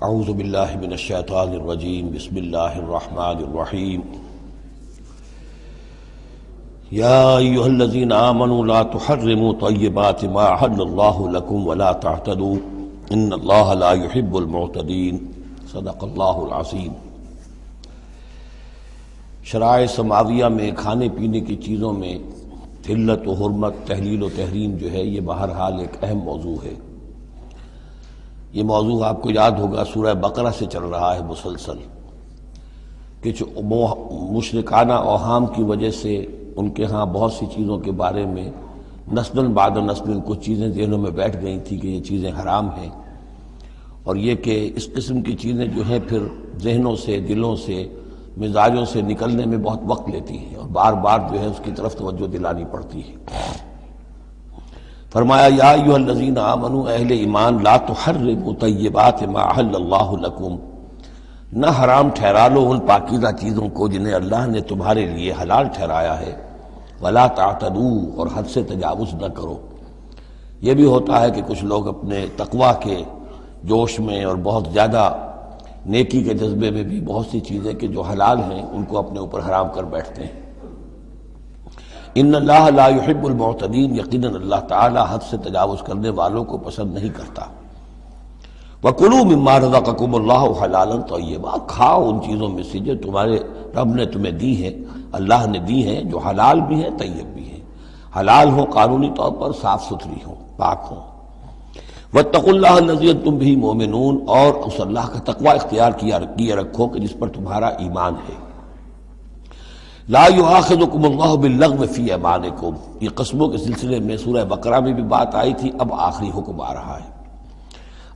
اعوذ باللہ من الشیطان الرجیم بسم اللہ الرحمن الرحیم یا ایھا الذین آمنوا لا تحرموا طیبات ما احل اللہ لکم ولا تعتدوا ان اللہ لا يحب المعتدین صدق اللہ العظیم۔ شرائع سماویہ میں کھانے پینے کی چیزوں میں حلت و حرمت، تحلیل و تحریم جو ہے یہ بہرحال ایک اہم موضوع ہے۔ یہ موضوع آپ کو یاد ہوگا سورہ بقرہ سے چل رہا ہے مسلسل، کہ مشرکانہ اوہام کی وجہ سے ان کے ہاں بہت سی چیزوں کے بارے میں نسل بعد نسل کچھ چیزیں ذہنوں میں بیٹھ گئی تھیں کہ یہ چیزیں حرام ہیں، اور یہ کہ اس قسم کی چیزیں جو ہیں پھر ذہنوں سے، دلوں سے، مزاجوں سے نکلنے میں بہت وقت لیتی ہیں اور بار بار جو ہے اس کی طرف توجہ دلانی پڑتی ہے۔ فرمایا یا ایھا الذین آمنوا، اہل ایمان، لا تحرموا طیبات ما احل اللہ لکم، نہ حرام ٹھہرا لو ان پاکیزہ چیزوں کو جنہیں اللہ نے تمہارے لیے حلال ٹھہرایا ہے، ولا تعتدوا، اور حد سے تجاوز نہ کرو۔ یہ بھی ہوتا ہے کہ کچھ لوگ اپنے تقویٰ کے جوش میں اور بہت زیادہ نیکی کے جذبے میں بھی بہت سی چیزیں کہ جو حلال ہیں ان کو اپنے اوپر حرام کر بیٹھتے ہیں۔ ان اللہ لا يحب المعتدین، یقیناً اللہ تعالی حد سے تجاوز کرنے والوں کو پسند نہیں کرتا۔ وَكُلُوا مِمَّا رَزَقَكُمُ اللَّهُ حَلَالًا طَيِّبًا، کھاؤ ان چیزوں میں سے جو تمہارے رب نے تمہیں دی ہیں، اللہ نے دی ہیں، جو حلال بھی ہیں طیب بھی ہیں، حلال ہوں قانونی طور پر، صاف ستھری ہوں، پاک ہوں۔ وَاتَّقُوا اللَّهَ الَّذِي أَنتُم بِهِ مُؤْمِنُونَ، اور اس اللہ کا تقوی اختیار کیے رکھو کہ جس پر تمہارا ایمان ہے۔ لا یؤاخذکم اللہ باللغو فی ایمانکم، یہ قسموں کے سلسلے میں سورہ بقرہ میں بھی بات آئی تھی، اب آخری حکم آ رہا ہے۔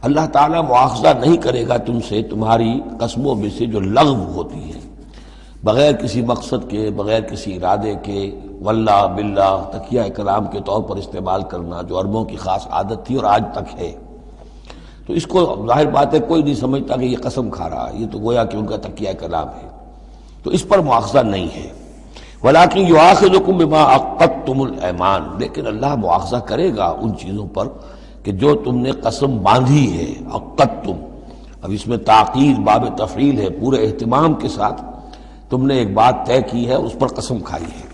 اللہ تعالیٰ مؤاخذہ نہیں کرے گا تم سے تمہاری قسموں میں سے جو لغو ہوتی ہیں، بغیر کسی مقصد کے، بغیر کسی ارادے کے، واللہ باللہ تکیہ کلام کے طور پر استعمال کرنا، جو عربوں کی خاص عادت تھی اور آج تک ہے۔ تو اس کو ظاہر بات ہے کوئی نہیں سمجھتا کہ یہ قسم کھا رہا ہے، یہ تو گویا کہ ان کا تکیہ کلام ہے، تو اس پر مؤاخذہ نہیں ہے۔ وَلَٰكِن يُؤَاخِذُكُم بِمَا عَقَّدتُّمُ الْأَيْمَانَ، لیکن اللہ مؤاخذہ کرے گا ان چیزوں پر کہ جو تم نے قسم باندھی ہے، عقدتم، اب اس میں تاکید باب تفعیل ہے، پورے اہتمام کے ساتھ تم نے ایک بات طے کی ہے، اس پر قسم کھائی ہے۔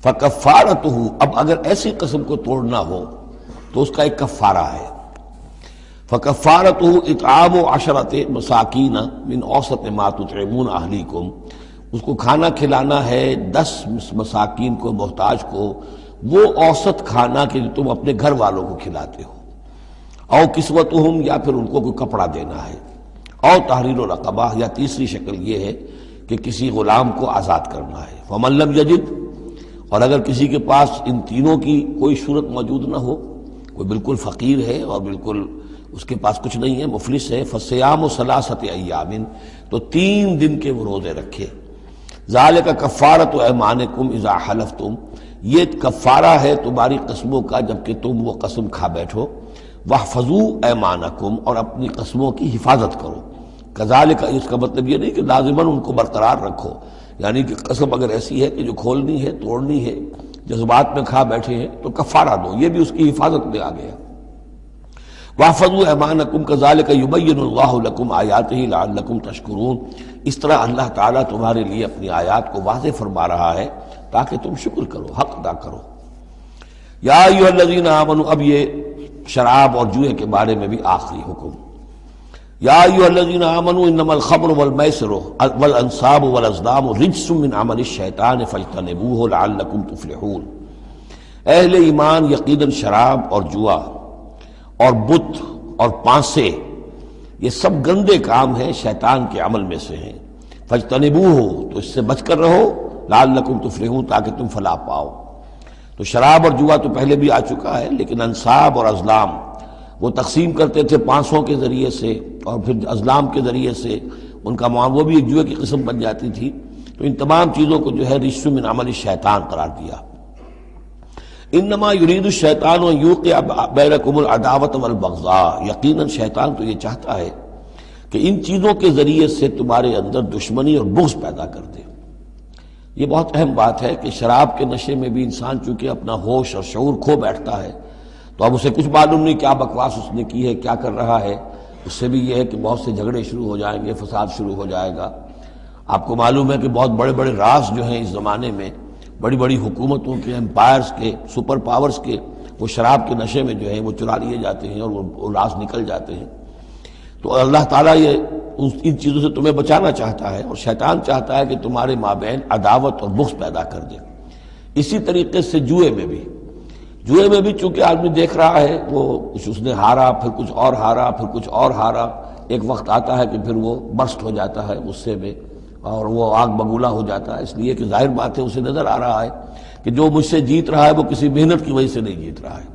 فَكَفَّارَتُهُ، اب اگر ایسی قسم کو توڑنا ہو تو اس کا ایک کفارہ ہے۔ فَكَفَّارَتُهُ إِطْعَامُ عَشَرَةِ مَسَاكِينَ مِنْ أَوْسَطِ مَا تُطْعِمُونَ أَهْلِيكُمْ، اس کو کھانا کھلانا ہے 10 مساکین کو، محتاج کو، وہ اوسط کھانا کہ جو تم اپنے گھر والوں کو کھلاتے ہو۔ او کسوتہم، یا پھر ان کو کوئی کپڑا دینا ہے۔ او تحریر رقبہ، یا تیسری شکل یہ ہے کہ کسی غلام کو آزاد کرنا ہے۔ فمن لم یجد، اور اگر کسی کے پاس ان تینوں کی کوئی صورت موجود نہ ہو، کوئی بالکل فقیر ہے اور بالکل اس کے پاس کچھ نہیں ہے، مفلس ہے، فصیام ثلاثۃ ایام، تو 3 دن کے وہ روزے رکھے۔ ذالک کفارۃ ایمانکم اذا حلفتم، یہ کفارہ ہے تمہاری قسموں کا جبکہ تم وہ قسم کھا بیٹھو۔ واحفظوا ایمانکم، اور اپنی قسموں کی حفاظت کرو۔ کذالک، اس کا مطلب یہ نہیں کہ لازماً ان کو برقرار رکھو، یعنی کہ قسم اگر ایسی ہے کہ جو کھولنی ہے، توڑنی ہے، جذبات میں کھا بیٹھے ہیں تو کفارہ دو، یہ بھی اس کی حفاظت میں آ گیا۔ واحفظوا ایمانکم کذالک یبین اللہ لکم آیاتہ لعلکم تشکرون، اس طرح اللہ تعالیٰ تمہارے لیے اپنی آیات کو واضح فرما رہا ہے تاکہ تم شکر کرو، حق ادا کرو۔ یا ایھا الذین آمنوا، اب یہ شراب اور جوئے کے بارے میں بھی آخری حکم۔ یا ایھا الذین آمنوا انما الخمر والمیسر والانصاب والازلام رجس من عمل الشیطان فاجتنبوہ لعلکم تفلحون، اہل ایمان، یقیناً شراب اور جوا اور بت اور پانسے یہ سب گندے کام ہیں، شیطان کے عمل میں سے ہیں۔ فاجتنبوہ، تو اس سے بچ کر رہو، لعلکم تفلحون، تاکہ تم فلاح پاؤ۔ تو شراب اور جوا تو پہلے بھی آ چکا ہے، لیکن انصاب اور ازلام وہ تقسیم کرتے تھے پانسوں کے ذریعے سے اور پھر ازلام کے ذریعے سے، ان کا وہ بھی ایک جوئے کی قسم بن جاتی تھی۔ تو ان تمام چیزوں کو جو ہے رجس من عمل الشیطان قرار دیا۔ انما یرید الشیطان ان یوقع بینکم العداوۃ والبغضاء، یقیناً شیطان تو یہ چاہتا ہے کہ ان چیزوں کے ذریعے سے تمہارے اندر دشمنی اور بغض پیدا کر دے۔ یہ بہت اہم بات ہے کہ شراب کے نشے میں بھی انسان چونکہ اپنا ہوش اور شعور کھو بیٹھتا ہے، تو اب اسے کچھ معلوم نہیں کیا بکواس اس نے کی ہے، کیا کر رہا ہے، اس سے بھی یہ ہے کہ بہت سے جھگڑے شروع ہو جائیں گے، فساد شروع ہو جائے گا۔ آپ کو معلوم ہے کہ بہت بڑے بڑے راز جو ہیں اس زمانے میں، بڑی بڑی حکومتوں کے، امپائرز کے، سپر پاورز کے، وہ شراب کے نشے میں جو ہیں وہ چرا لیے جاتے ہیں اور وہ راز نکل جاتے ہیں۔ تو اللہ تعالیٰ یہ ان چیزوں سے تمہیں بچانا چاہتا ہے، اور شیطان چاہتا ہے کہ تمہارے مابین عداوت اور بغض پیدا کر دے۔ اسی طریقے سے جوئے میں بھی چونکہ آدمی دیکھ رہا ہے، وہ اس نے ہارا، پھر کچھ اور ہارا، پھر کچھ اور ہارا، ایک وقت آتا ہے کہ پھر وہ برسٹ ہو جاتا ہے غصے میں اور وہ آگ بگولا ہو جاتا ہے، اس لیے کہ ظاہر بات ہے اسے نظر آ رہا ہے کہ جو مجھ سے جیت رہا ہے وہ کسی محنت کی وجہ سے نہیں جیت رہا ہے۔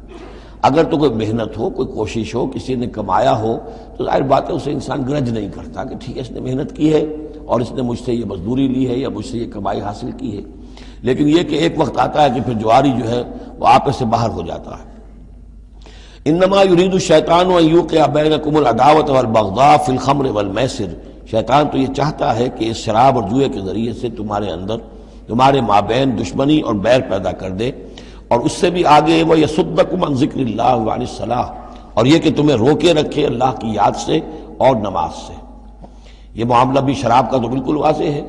اگر تو کوئی محنت ہو، کوئی کوشش ہو، کسی نے کمایا ہو، تو ظاہر بات ہے اسے انسان گرج نہیں کرتا کہ ٹھیک ہے اس نے محنت کی ہے اور اس نے مجھ سے یہ مزدوری لی ہے یا مجھ سے یہ کمائی حاصل کی ہے۔ لیکن یہ کہ ایک وقت آتا ہے کہ پھر جواری جو ہے وہ آپس سے باہر ہو جاتا ہے۔ انما یرید الشیطان ان یوقع بینکم العداوۃ والبغضاء فی الخمر والمیسر، شیطان تو یہ چاہتا ہے کہ اس شراب اور جوئے کے ذریعے سے تمہارے مابین دشمنی اور بیر پیدا کر دے، اور اس سے بھی آگے وَيَصُدَّكُمْ عَنْ ذِكْرِ اللَّهِ وَعَنِ الصَّلَاةِ، اور یہ کہ تمہیں روکے رکھے اللہ کی یاد سے اور نماز سے۔ یہ معاملہ بھی شراب کا تو بالکل واضح ہے،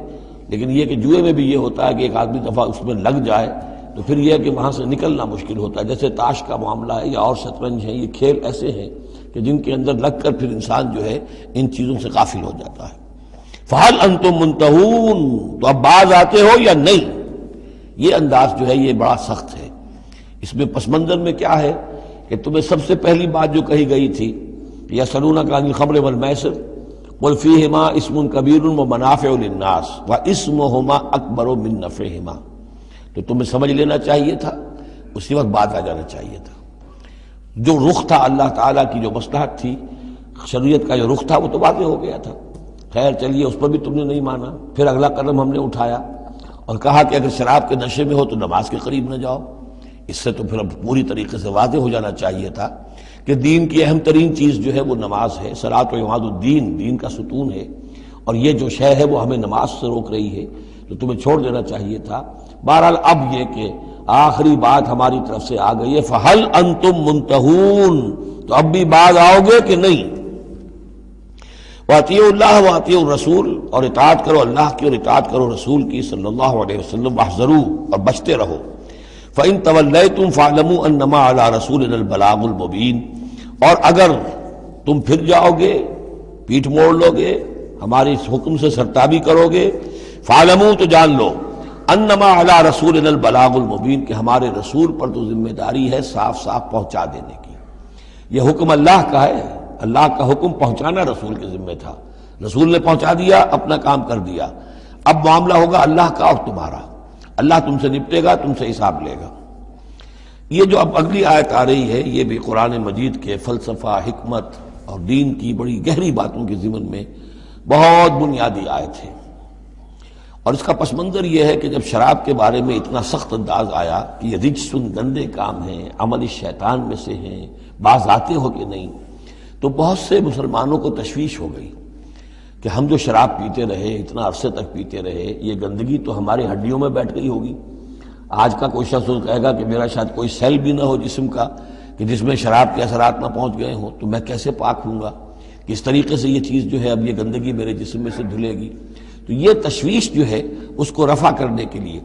لیکن یہ کہ جوئے میں بھی یہ ہوتا ہے کہ ایک آدمی دفعہ اس میں لگ جائے تو پھر یہ ہے کہ وہاں سے نکلنا مشکل ہوتا ہے۔ جیسے تاش کا معاملہ ہے یا اور شطرنج ہے، یہ کھیل ایسے ہیں کہ جن کے اندر لگ کر پھر انسان جو ہے ان چیزوں سے غافل ہو جاتا ہے۔ فَهَلْ أَنْتُمْ مُنْتَهُونَ، تو اب باز آتے ہو یا نہیں؟ یہ انداز جو ہے یہ بڑا سخت ہے۔ اس میں پس منظر میں کیا ہے کہ تمہیں سب سے پہلی بات جو کہی گئی تھی یسألونک عن الخمر والمیسر قل فیہما اسم کبیر ومنافع للناس واسمہما اکبر من نفعہما، تو تمہیں سمجھ لینا چاہیے تھا، اسی وقت بات آ جانا چاہیے تھا۔ جو رخ تھا اللہ تعالیٰ کی جو مصلحت تھی، شریعت کا جو رخ تھا وہ تو واضح ہو گیا تھا۔ خیر چلیے اس پر بھی تم نے نہیں مانا، پھر اگلا قدم ہم نے اٹھایا اور کہا کہ اگر شراب کے نشے میں ہو تو نماز کے قریب نہ جاؤ۔ اس سے تو پھر اب پوری طریقے سے واضح ہو جانا چاہیے تھا کہ دین کی اہم ترین چیز جو ہے وہ نماز ہے، صلاۃ و عماد الدین، دین کا ستون ہے، اور یہ جو شے ہے وہ ہمیں نماز سے روک رہی ہے، تو تمہیں چھوڑ دینا چاہیے تھا۔ بہرحال اب یہ کہ آخری بات ہماری طرف سے آ گئی ہے، فَهَلْ أَنْتُمْ مُنْتَهُونَ، تو اب بھی باز آؤ گے کہ نہیں؟ وَأَطِیعُوا اللَّهَ وَأَطِیعُوا الرَّسُولَ، اور اطاعت کرو اللہ کی اور اطاعت کرو رسول کی صلی اللہ علیہ وسلم، وَاحْذَرُوا، اور بچتے رہو۔ فَإِن تَوَلَّيْتُمْ فَاعْلَمُوا أَنَّمَا عَلَىٰ رَسُولِنَا الْبَلَاغُ الْمُبِينُ، اور اگر تم پھر جاؤ گے، پیٹھ موڑ لو گے، ہماری اس حکم سے سرتابی کرو گے، فَاعْلَمُوا، تو جان لو، أَنَّمَا عَلَىٰ رَسُولِنَا الْبَلَاغُ الْمُبِينُ، کہ ہمارے رسول پر تو ذمہ داری ہے صاف صاف پہنچا دینے کی۔ یہ حکم اللہ کا ہے، اللہ کا حکم پہنچانا رسول کے ذمہ تھا، رسول نے پہنچا دیا، اپنا کام کر دیا۔ اب معاملہ ہوگا اللہ کا اور تمہارا، اللہ تم سے نپٹے گا، تم سے حساب لے گا۔ یہ جو اب اگلی آیت آ رہی ہے یہ بھی قرآن مجید کے فلسفہ، حکمت اور دین کی بڑی گہری باتوں کے ضمن میں بہت بنیادی آیت ہے، اور اس کا پس منظر یہ ہے کہ جب شراب کے بارے میں اتنا سخت انداز آیا کہ یہ رجسن، گندے کام ہیں، عمل شیطان میں سے ہیں، باز آتے ہو کہ نہیں، تو بہت سے مسلمانوں کو تشویش ہو گئی کہ ہم جو شراب پیتے رہے، اتنا عرصے تک پیتے رہے، یہ گندگی تو ہماری ہڈیوں میں بیٹھ گئی ہوگی۔ آج کا کوئی شخص کہے گا کہ میرا شاید کوئی سیل بھی نہ ہو جسم کا کہ جس میں شراب کے اثرات نہ پہنچ گئے ہوں، تو میں کیسے پاک ہوں گا؟ کس طریقے سے یہ چیز جو ہے اب یہ گندگی میرے جسم میں سے دھلے گی؟ تو یہ تشویش جو ہے اس کو رفع کرنے کے لیے،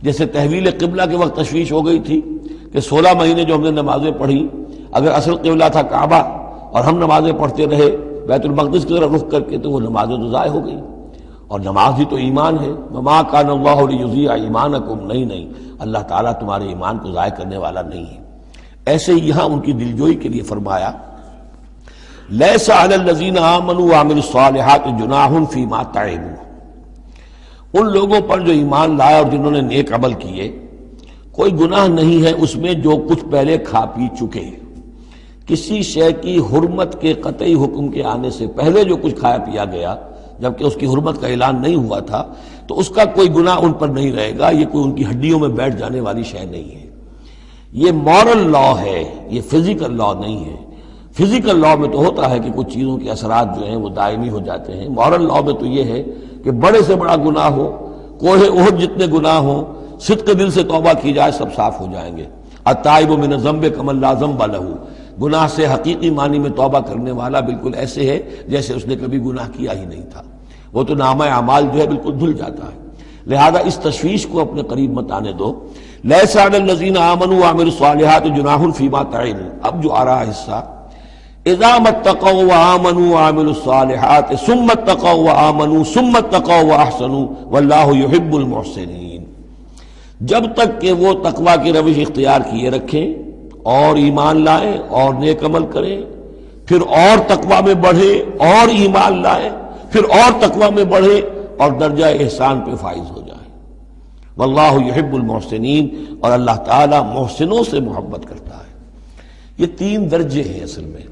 جیسے تحویل قبلہ کے وقت تشویش ہو گئی تھی کہ 16 مہینے جو ہم نے نمازیں پڑھی، اگر اصل قبلہ تھا کعبہ اور ہم نمازیں پڑھتے رہے بیت المقدس کی طرف رخ کر کے، تو وہ نمازیں تو ضائع ہو گئی، اور نماز ہی تو ایمان ہے۔ وما کان اللہ لیضیع ایمانکم، نہیں اللہ تعالیٰ تمہارے ایمان کو ضائع کرنے والا نہیں ہے۔ ایسے ہی یہاں ان کی دلجوئی کے لیے فرمایا لیس علی الذین آمنوا وعملوا الصالحات جناح فیما تعبوا، ان لوگوں پر جو ایمان لائے اور جنہوں نے نیک عمل کیے کوئی گناہ نہیں ہے اس میں جو کچھ پہلے کھا پی چکے۔ کسی شے کی حرمت کے قطعی حکم کے آنے سے پہلے جو کچھ کھایا پیا گیا جبکہ اس کی حرمت کا اعلان نہیں ہوا تھا، تو اس کا کوئی گناہ ان پر نہیں رہے گا، یہ کوئی ان کی ہڈیوں میں بیٹھ جانے والی شے نہیں ہے۔ یہ مورل لا ہے، یہ فزیکل لا نہیں ہے۔ فزیکل لا میں تو ہوتا ہے کہ کچھ چیزوں کے اثرات جو ہیں وہ دائمی ہو جاتے ہیں، مورل لا میں تو یہ ہے کہ بڑے سے بڑا گناہ ہو، کوہ احد جتنے گناہ ہوں، صدق دل سے توبہ کی جائے سب صاف ہو جائیں گے۔ التائب من الذنب کمن لا ذنب لہ، گناہ سے حقیقی معنی میں توبہ کرنے والا بالکل ایسے ہے جیسے اس نے کبھی گناہ کیا ہی نہیں تھا، وہ تو نامہ اعمال جو ہے بالکل دھل جاتا ہے۔ لہذا اس تشویش کو اپنے قریب مت آنے دو۔ لیس علی الذین آمنوا وعملوا الصالحات جناح فیما طعموا، اب جو آ رہا حصہ، اذا اتقوا وآمنوا وعملوا الصالحات ثم اتقوا وآمنوا ثم اتقوا واحسنوا واللہ یحب المحسنین، جب تک کہ وہ تقوی کی روش اختیار کیے رکھیں اور ایمان لائیں اور نیک عمل کریں، پھر اور تقوی میں بڑھیں اور ایمان لائیں، پھر اور تقوی میں بڑھیں اور درجہ احسان پہ فائز ہو جائیں۔ واللہ یحب المحسنین، اور اللہ تعالیٰ محسنوں سے محبت کرتا ہے۔ یہ تین درجے ہیں اصل میں۔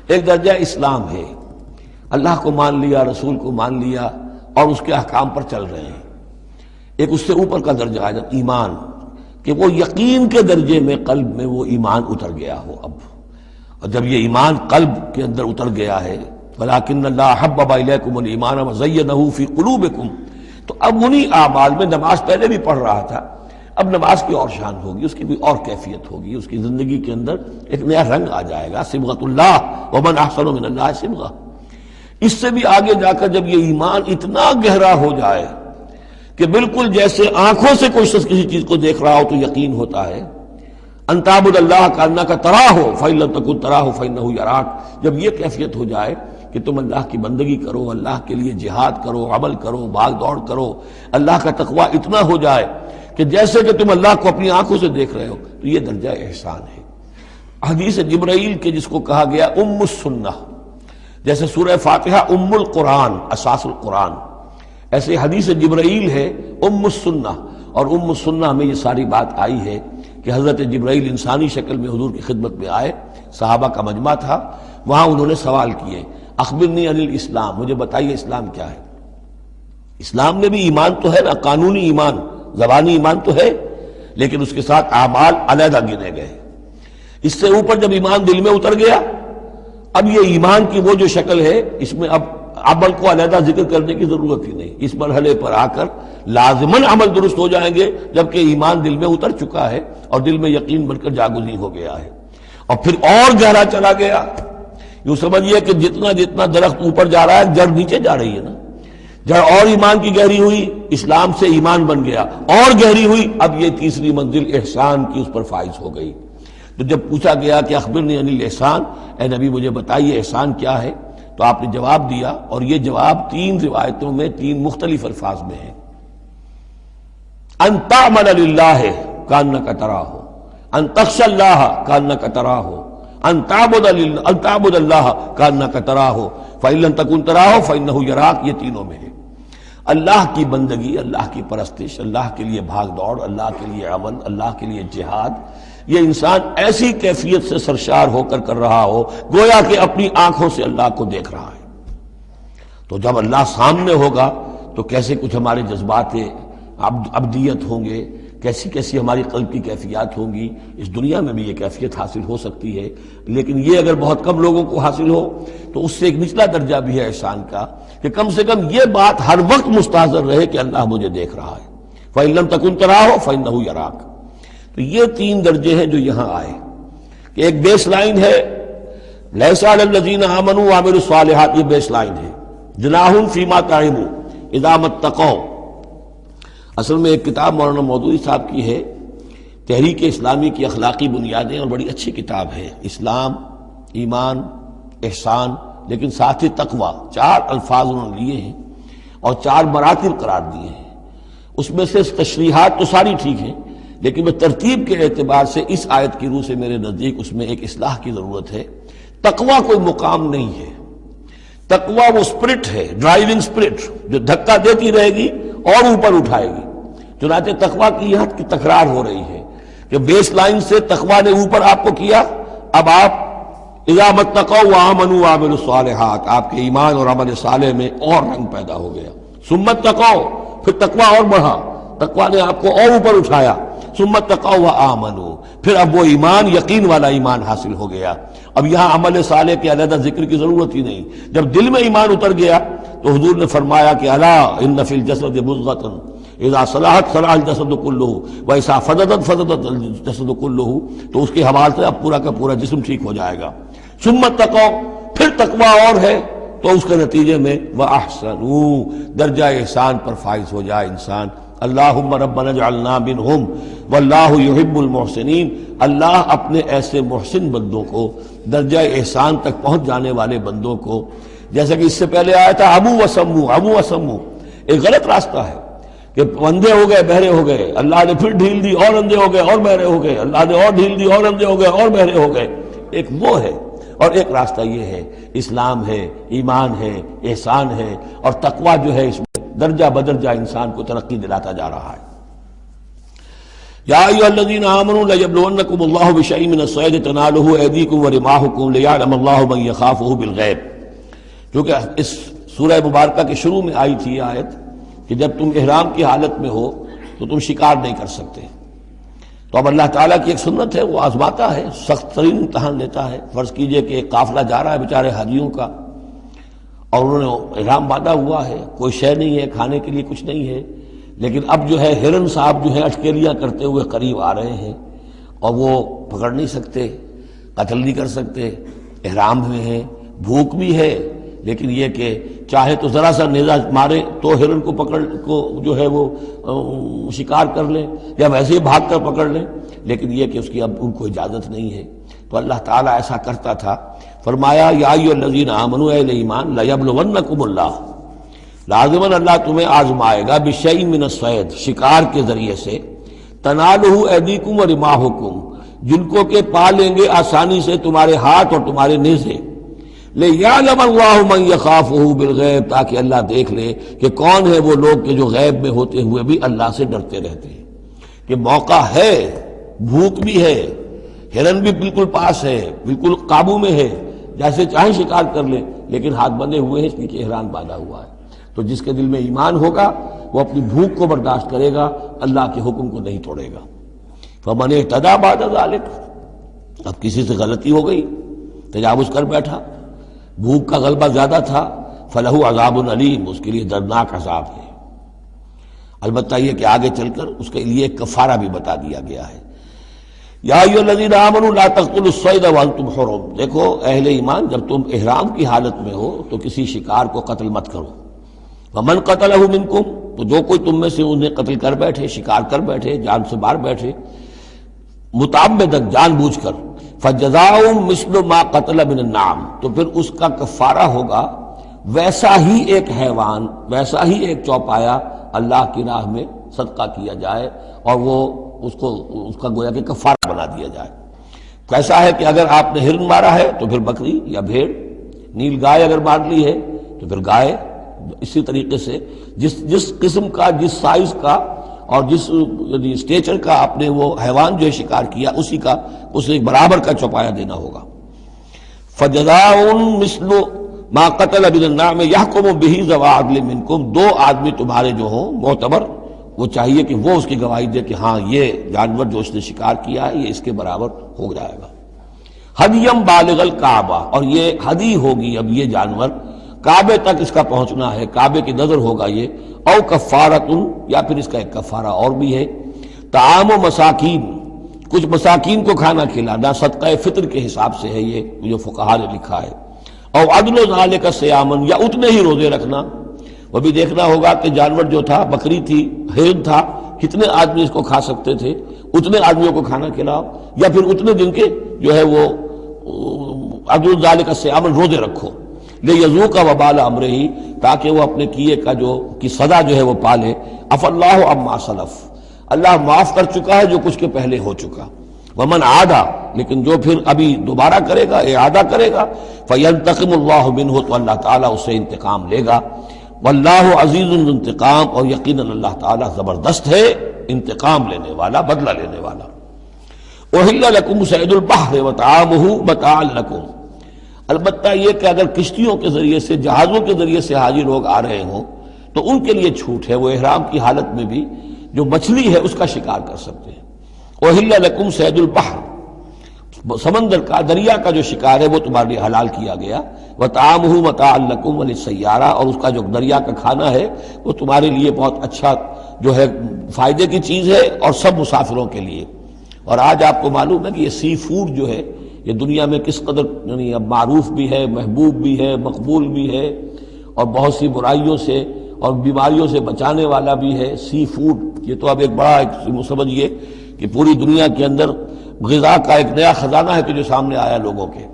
ایک درجہ اسلام ہے، اللہ کو مان لیا، رسول کو مان لیا اور اس کے احکام پر چل رہے ہیں۔ ایک اس سے اوپر کا درجہ ہے ایمان، کہ وہ یقین کے درجے میں قلب میں وہ ایمان اتر گیا ہو اب، اور جب یہ ایمان قلب کے اندر اتر گیا ہے، وَلَٰكِنَّ اللَّهَ حَبَّبَ إِلَيْكُمُ الْإِيمَانَ وَزَيَّنَهُ فِي قُلُوبِكُمْ، تو اب انہی اعمال میں، نماز پہلے بھی پڑھ رہا تھا، اب نماز کی اور شان ہوگی، اس کی بھی اور کیفیت ہوگی، اس کی زندگی کے اندر ایک نیا رنگ آ جائے گا، صبغۃ اللہ ومن احسن من اللہ صبغہ۔ اس سے بھی آگے جا کر جب یہ ایمان اتنا گہرا ہو جائے کہ بالکل جیسے آنکھوں سے کوئی شخص کسی چیز کو دیکھ رہا ہو تو یقین ہوتا ہے، ان تعبد اللہ کانک تراہ فإن لم تکن تراہ فإنہ یراک، جب یہ کیفیت ہو جائے کہ تم اللہ کی بندگی کرو، اللہ کے لیے جہاد کرو، عمل کرو، بھاگ دوڑ کرو، اللہ کا تقوی اتنا ہو جائے کہ جیسے کہ تم اللہ کو اپنی آنکھوں سے دیکھ رہے ہو، تو یہ درجہ احسان ہے۔ حدیث جبرائیل کے جس کو کہا گیا ام السنہ، جیسے سورہ فاتحہ ام القرآن، اساس القرآن، ایسے حدیث جبرائیل ہے ام السنہ، اور ام السنہ میں یہ ساری بات آئی ہے کہ حضرت جبرائیل انسانی شکل میں حضور کی خدمت میں آئے، صحابہ کا مجمع تھا، وہاں انہوں نے سوال کیے، اخبرنی عن الاسلام، مجھے بتائیے اسلام کیا ہے۔ اسلام میں بھی ایمان تو ہے نا، قانونی ایمان، زبانی ایمان تو ہے، لیکن اس کے ساتھ اعمال علیحدہ گنے گئے۔ اس سے اوپر جب ایمان دل میں اتر گیا، اب یہ ایمان کی وہ جو شکل ہے، اس میں اب عمل کو علیحدہ ذکر کرنے کی ضرورت ہی نہیں، اس مرحلے پر آ کر لازماً عمل درست ہو جائیں گے، جبکہ ایمان دل میں اتر چکا ہے اور دل میں یقین بن کر جاگزی ہو گیا ہے، اور پھر اور گہرا چلا گیا۔ یوں سمجھیے کہ جتنا جتنا درخت اوپر جا رہا ہے، جڑ نیچے جا رہی ہے نا، جڑ اور ایمان کی گہری ہوئی، اسلام سے ایمان بن گیا، اور گہری ہوئی، اب یہ تیسری منزل احسان کی اس پر فائز ہو گئی۔ تو جب پوچھا گیا کہ اخبرنی عن الاحسان، اے نبی مجھے بتائیے احسان کیا ہے، تو آپ نے جواب دیا، اور یہ جواب تین روایتوں میں تین مختلف الفاظ میں ہے۔ ان تعمل للہ کانک تراہ، ان تخشى اللہ کانک تراہ، ان تعبد اللہ کانک تراہ فإن لم تکن تراہ فإنہ یراک، یہ تینوں میں ہے۔ اللہ کی بندگی، اللہ کی پرستش، اللہ کے لیے بھاگ دوڑ، اللہ کے لیے عمل، اللہ کے لیے جہاد، یہ انسان ایسی کیفیت سے سرشار ہو کر کر رہا ہو گویا کہ اپنی آنکھوں سے اللہ کو دیکھ رہا ہے۔ تو جب اللہ سامنے ہوگا تو کیسے کچھ ہمارے جذبات عبدیت ہوں گے، کیسی کیسی ہماری قلب کی کیفیات ہوں گی۔ اس دنیا میں بھی یہ کیفیت حاصل ہو سکتی ہے، لیکن یہ اگر بہت کم لوگوں کو حاصل ہو تو اس سے ایک نچلا درجہ بھی ہے احسان کا، کہ کم سے کم یہ بات ہر وقت مستحضر رہے کہ اللہ مجھے دیکھ رہا ہے۔ فَإِن لَمْ تَكُن تَرَاهُ فَإِنَّهُ يَرَاكَ۔ تو یہ تین درجے ہیں جو یہاں آئے، کہ ایک بیس لائن ہے لیس علی الذین آمنوا وعملوا الصالحات، یہ بیس لائن ہے، جناح فیما طعموا اذا ما اتقوا۔ اصل میں ایک کتاب مولانا مودودی صاحب کی ہے، تحریک اسلامی کی اخلاقی بنیادیں، اور بڑی اچھی کتاب ہے، اسلام، ایمان، احسان، لیکن ساتھ ہی تقوی، چار الفاظ انہوں نے لیے ہیں اور چار مراتب قرار دیے ہیں۔ اس میں سے تشریحات تو ساری ٹھیک ہیں، لیکن میں ترتیب کے اعتبار سے اس آیت کی روح سے میرے نزدیک اس میں ایک اصلاح کی ضرورت ہے۔ تقوی کوئی مقام نہیں ہے، تقوی وہ اسپرٹ ہے، ڈرائیونگ اسپرٹ، جو دھکا دیتی رہے گی اور اوپر اٹھائے گی۔ چنانچہ تقوی کی یہاں کی تکرار ہو رہی ہے کہ بیس لائن سے تقوی نے اوپر آپ کو کیا، اب آپ اذا ما اتقوا وآمنوا وعملوا الصالحات، آپ کے ایمان اور عمل صالح میں اور رنگ پیدا ہو گیا۔ ثم اتقوا، پھر تقوی اور بڑھا، تقوی نے آپ کو اور اوپر اٹھایا۔ ثم اتقوا وآمنوا، پھر اب وہ ایمان یقین والا ایمان حاصل ہو گیا۔ اب یہاں عمل صالح کے علیحدہ ذکر کی ضرورت ہی نہیں، جب دل میں ایمان اتر گیا تو حضور نے فرمایا کہ الا ان فی الجسد مضغۃ اذا صلحت صلح الجسد کلہ واذا فسدت فسد الجسد کلہ، تو اس کے حوالے سے اب پورا کا پورا جسم ٹھیک ہو جائے گا۔ ثم اتقوا، پھر تقوی اور ہے تو اس کے نتیجے میں وَأَحْسَنُوا، درجہ احسان پر فائز ہو جائے انسان۔ اللہم ربنا اجعلنا منہم واللہ یحب المحسنین، اللہ اپنے ایسے محسن بندوں کو، درجہ احسان تک پہنچ جانے والے بندوں کو، جیسا کہ اس سے پہلے آیا تھا عمو وسمو، ایک غلط راستہ ہے کہ اندھے ہو گئے بہرے ہو گئے، اللہ نے پھر ڈھیل دی اور اندھے ہو گئے اور بہرے ہو گئے، اللہ نے اور ڈھیل دی اور اندھے ہو گئے اور بہرے ہو گئے، ایک وہ ہے، اور ایک راستہ یہ ہے، اسلام ہے، ایمان ہے، احسان ہے، اور تقویٰ جو ہے اس میں درجہ بدرجہ انسان کو ترقی دلاتا جا رہا ہے۔ یا ایھا الذین آمنوا لیبلونکم اللہ بشیء من الصید تنالہ ایدیکم ورماحکم لیعلم اللہ من یخافہ بالغیب، کیونکہ اس سورہ مبارکہ کے شروع میں آئی تھی یہ آیت کہ جب تم احرام کی حالت میں ہو تو تم شکار نہیں کر سکتے، تو اب اللہ تعالیٰ کی ایک سنت ہے، وہ آزماتا ہے، سخت ترین امتحان لیتا ہے۔ فرض کیجئے کہ ایک قافلہ جا رہا ہے بیچارے حاجیوں کا، اور انہوں نے احرام باندھا ہوا ہے، کوئی شے نہیں ہے، کھانے کے لیے کچھ نہیں ہے، لیکن اب جو ہے ہرن صاحب جو ہے اٹکیلیاں کرتے ہوئے قریب آ رہے ہیں، اور وہ پکڑ نہیں سکتے، قتل نہیں کر سکتے، احرام میں ہیں، بھوک بھی ہے، لیکن یہ کہ چاہے تو ذرا سا نیزہ مارے تو ہرن کو پکڑ کو جو ہے وہ شکار کر لیں، یا ویسے ہی بھاگ کر پکڑ لیں، لیکن یہ کہ اس کی اب ان کو اجازت نہیں ہے۔ تو اللہ تعالیٰ ایسا کرتا تھا، فرمایا یا ایھا الذین آمنوا، اہل ایمان، لیبلونکم اللہ، لازماً اللہ تمہیں آزمائے گا، بشیء من الصید، شکار کے ذریعے سے، تنالہ ایدیکم ورماحکم، جن کو کہ پا لیں گے آسانی سے تمہارے ہاتھ اور تمہارے نیزے، لیعلم اللہ من یخافہ بالغیب، تاکہ اللہ دیکھ لے کہ کون ہے وہ لوگ کہ جو غیب میں ہوتے ہوئے بھی اللہ سے ڈرتے رہتے ہیں، کہ موقع ہے، بھوک بھی ہے، ہرن بھی بالکل پاس ہے، بالکل قابو میں ہے، جیسے چاہیں شکار کر لے، لیکن ہاتھ بندھے ہوئے ہیں، اس لیے کہ احرام باندھا ہوا ہے۔ تو جس کے دل میں ایمان ہوگا وہ اپنی بھوک کو برداشت کرے گا، اللہ کے حکم کو نہیں توڑے گا۔ فمن اہتدی بعد ذلک، اب کسی سے غلطی ہو گئی، تجاوز کر بیٹھا، بھوک کا غلبہ زیادہ تھا، فلہ عذاب علیم، اس کے لیے دردناک عذاب ہے۔ البتہ یہ کہ آگے چل کر اس کے لیے ایک کفارہ بھی بتا دیا گیا ہے۔ یا ایھا الذین آمنوا لا تقتلوا الصید وانتم حرم، دیکھو اہل ایمان، جب تم احرام کی حالت میں ہو تو کسی شکار کو قتل مت کرو۔ ومن قتلہ منکم، تو جو کوئی تم میں سے انہیں قتل کر بیٹھے، شکار کر بیٹھے، جان سے مار بیٹھے، متعمدن، جان بوجھ کر، فجزاء مثل ما قتل من النعم، تو پھر اس کا کفارہ ہوگا ویسا ہی ایک حیوان، ویسا ہی ایک چوپایا اللہ کی راہ میں صدقہ کیا جائے، اور وہ اس کا گویا کہ کفارہ بنا دیا جائے۔ کیسا ہے کہ اگر آپ نے ہرن مارا ہے تو پھر بکری یا بھیڑ، نیل گائے اگر مار لی ہے تو پھر گائے، اسی طریقے سے جس قسم کا، جس سائز کا اور جس اسٹیچر کا آپ نے وہ حیوان جو ہے شکار کیا، اسی کا اسے برابر کا چوپایا دینا ہوگا۔ فجزاء مثل ما قتل من النعم یحکم بہ ذوی عدل منکم، دو آدمی تمہارے جو ہوں معتبر، وہ چاہیے کہ وہ اس کی گواہی دے کہ ہاں یہ جانور جو اس نے شکار کیا ہے یہ اس کے برابر ہو جائے گا۔ ہدیم بالغ الکعبہ، اور یہ ہدی ہوگی اب یہ جانور، کعبے تک اس کا پہنچنا ہے، کعبے کی نظر ہوگا یہ، او کفارۃ، یا پھر اس کا ایک کفارہ اور بھی ہے، طعام و مساکین، کچھ مساکین کو کھانا کھلانا، صدقہ فطر کے حساب سے ہے یہ جو فقہا نے لکھا ہے، او عدل ذالک صیامن، یا اتنے ہی روزے رکھنا۔ وہ بھی دیکھنا ہوگا کہ جانور جو تھا، بکری تھی، ہرن تھا، کتنے آدمی اس کو کھا سکتے تھے، اتنے آدمیوں کو کھانا کھلاؤ، یا پھر اتنے دن کے جو ہے وہ عدل ذالک صیامن روزے رکھو، لیذوق وبال امرہ، تاکہ وہ اپنے کیے کا جو کی سزا جو ہے وہ پالے۔ عفا اللہ عما سلف، اللہ معاف کر چکا ہے جو کچھ کے پہلے ہو چکا۔ ومن عادا، لیکن جو پھر ابھی دوبارہ کرے گا، اعادہ کرے گا، فینتقم اللہ منہ، تو اللہ تعالیٰ اس سے انتقام لے گا۔ واللہ عزیز ذو انتقام، اور یقیناً اللہ تعالیٰ زبردست ہے، انتقام لینے والا، بدلہ لینے والا۔ احل لکم صید البحر وطعامہ متاعا لکم، البتہ یہ کہ اگر کشتیوں کے ذریعے سے، جہازوں کے ذریعے سے حاجی لوگ آ رہے ہوں تو ان کے لیے چھوٹ ہے، وہ احرام کی حالت میں بھی جو مچھلی ہے اس کا شکار کر سکتے ہیں۔ احل لکم صید البحر، سمندر کا، دریا کا جو شکار ہے وہ تمہارے لیے حلال کیا گیا، وطعامہ متاعا لکم وللسیارہ، اور اس کا جو دریا کا کھانا ہے وہ تمہارے لیے بہت اچھا جو ہے فائدے کی چیز ہے اور سب مسافروں کے لیے۔ اور آج آپ کو معلوم ہے کہ یہ سی فوڈ جو ہے یہ دنیا میں کس قدر یعنی اب معروف بھی ہے، محبوب بھی ہے، مقبول بھی ہے، اور بہت سی برائیوں سے اور بیماریوں سے بچانے والا بھی ہے۔ سی فوڈ یہ تو اب ایک بڑا سمجھیے کہ پوری دنیا کے اندر غذا کا ایک نیا خزانہ ہے کہ جو سامنے آیا لوگوں کے۔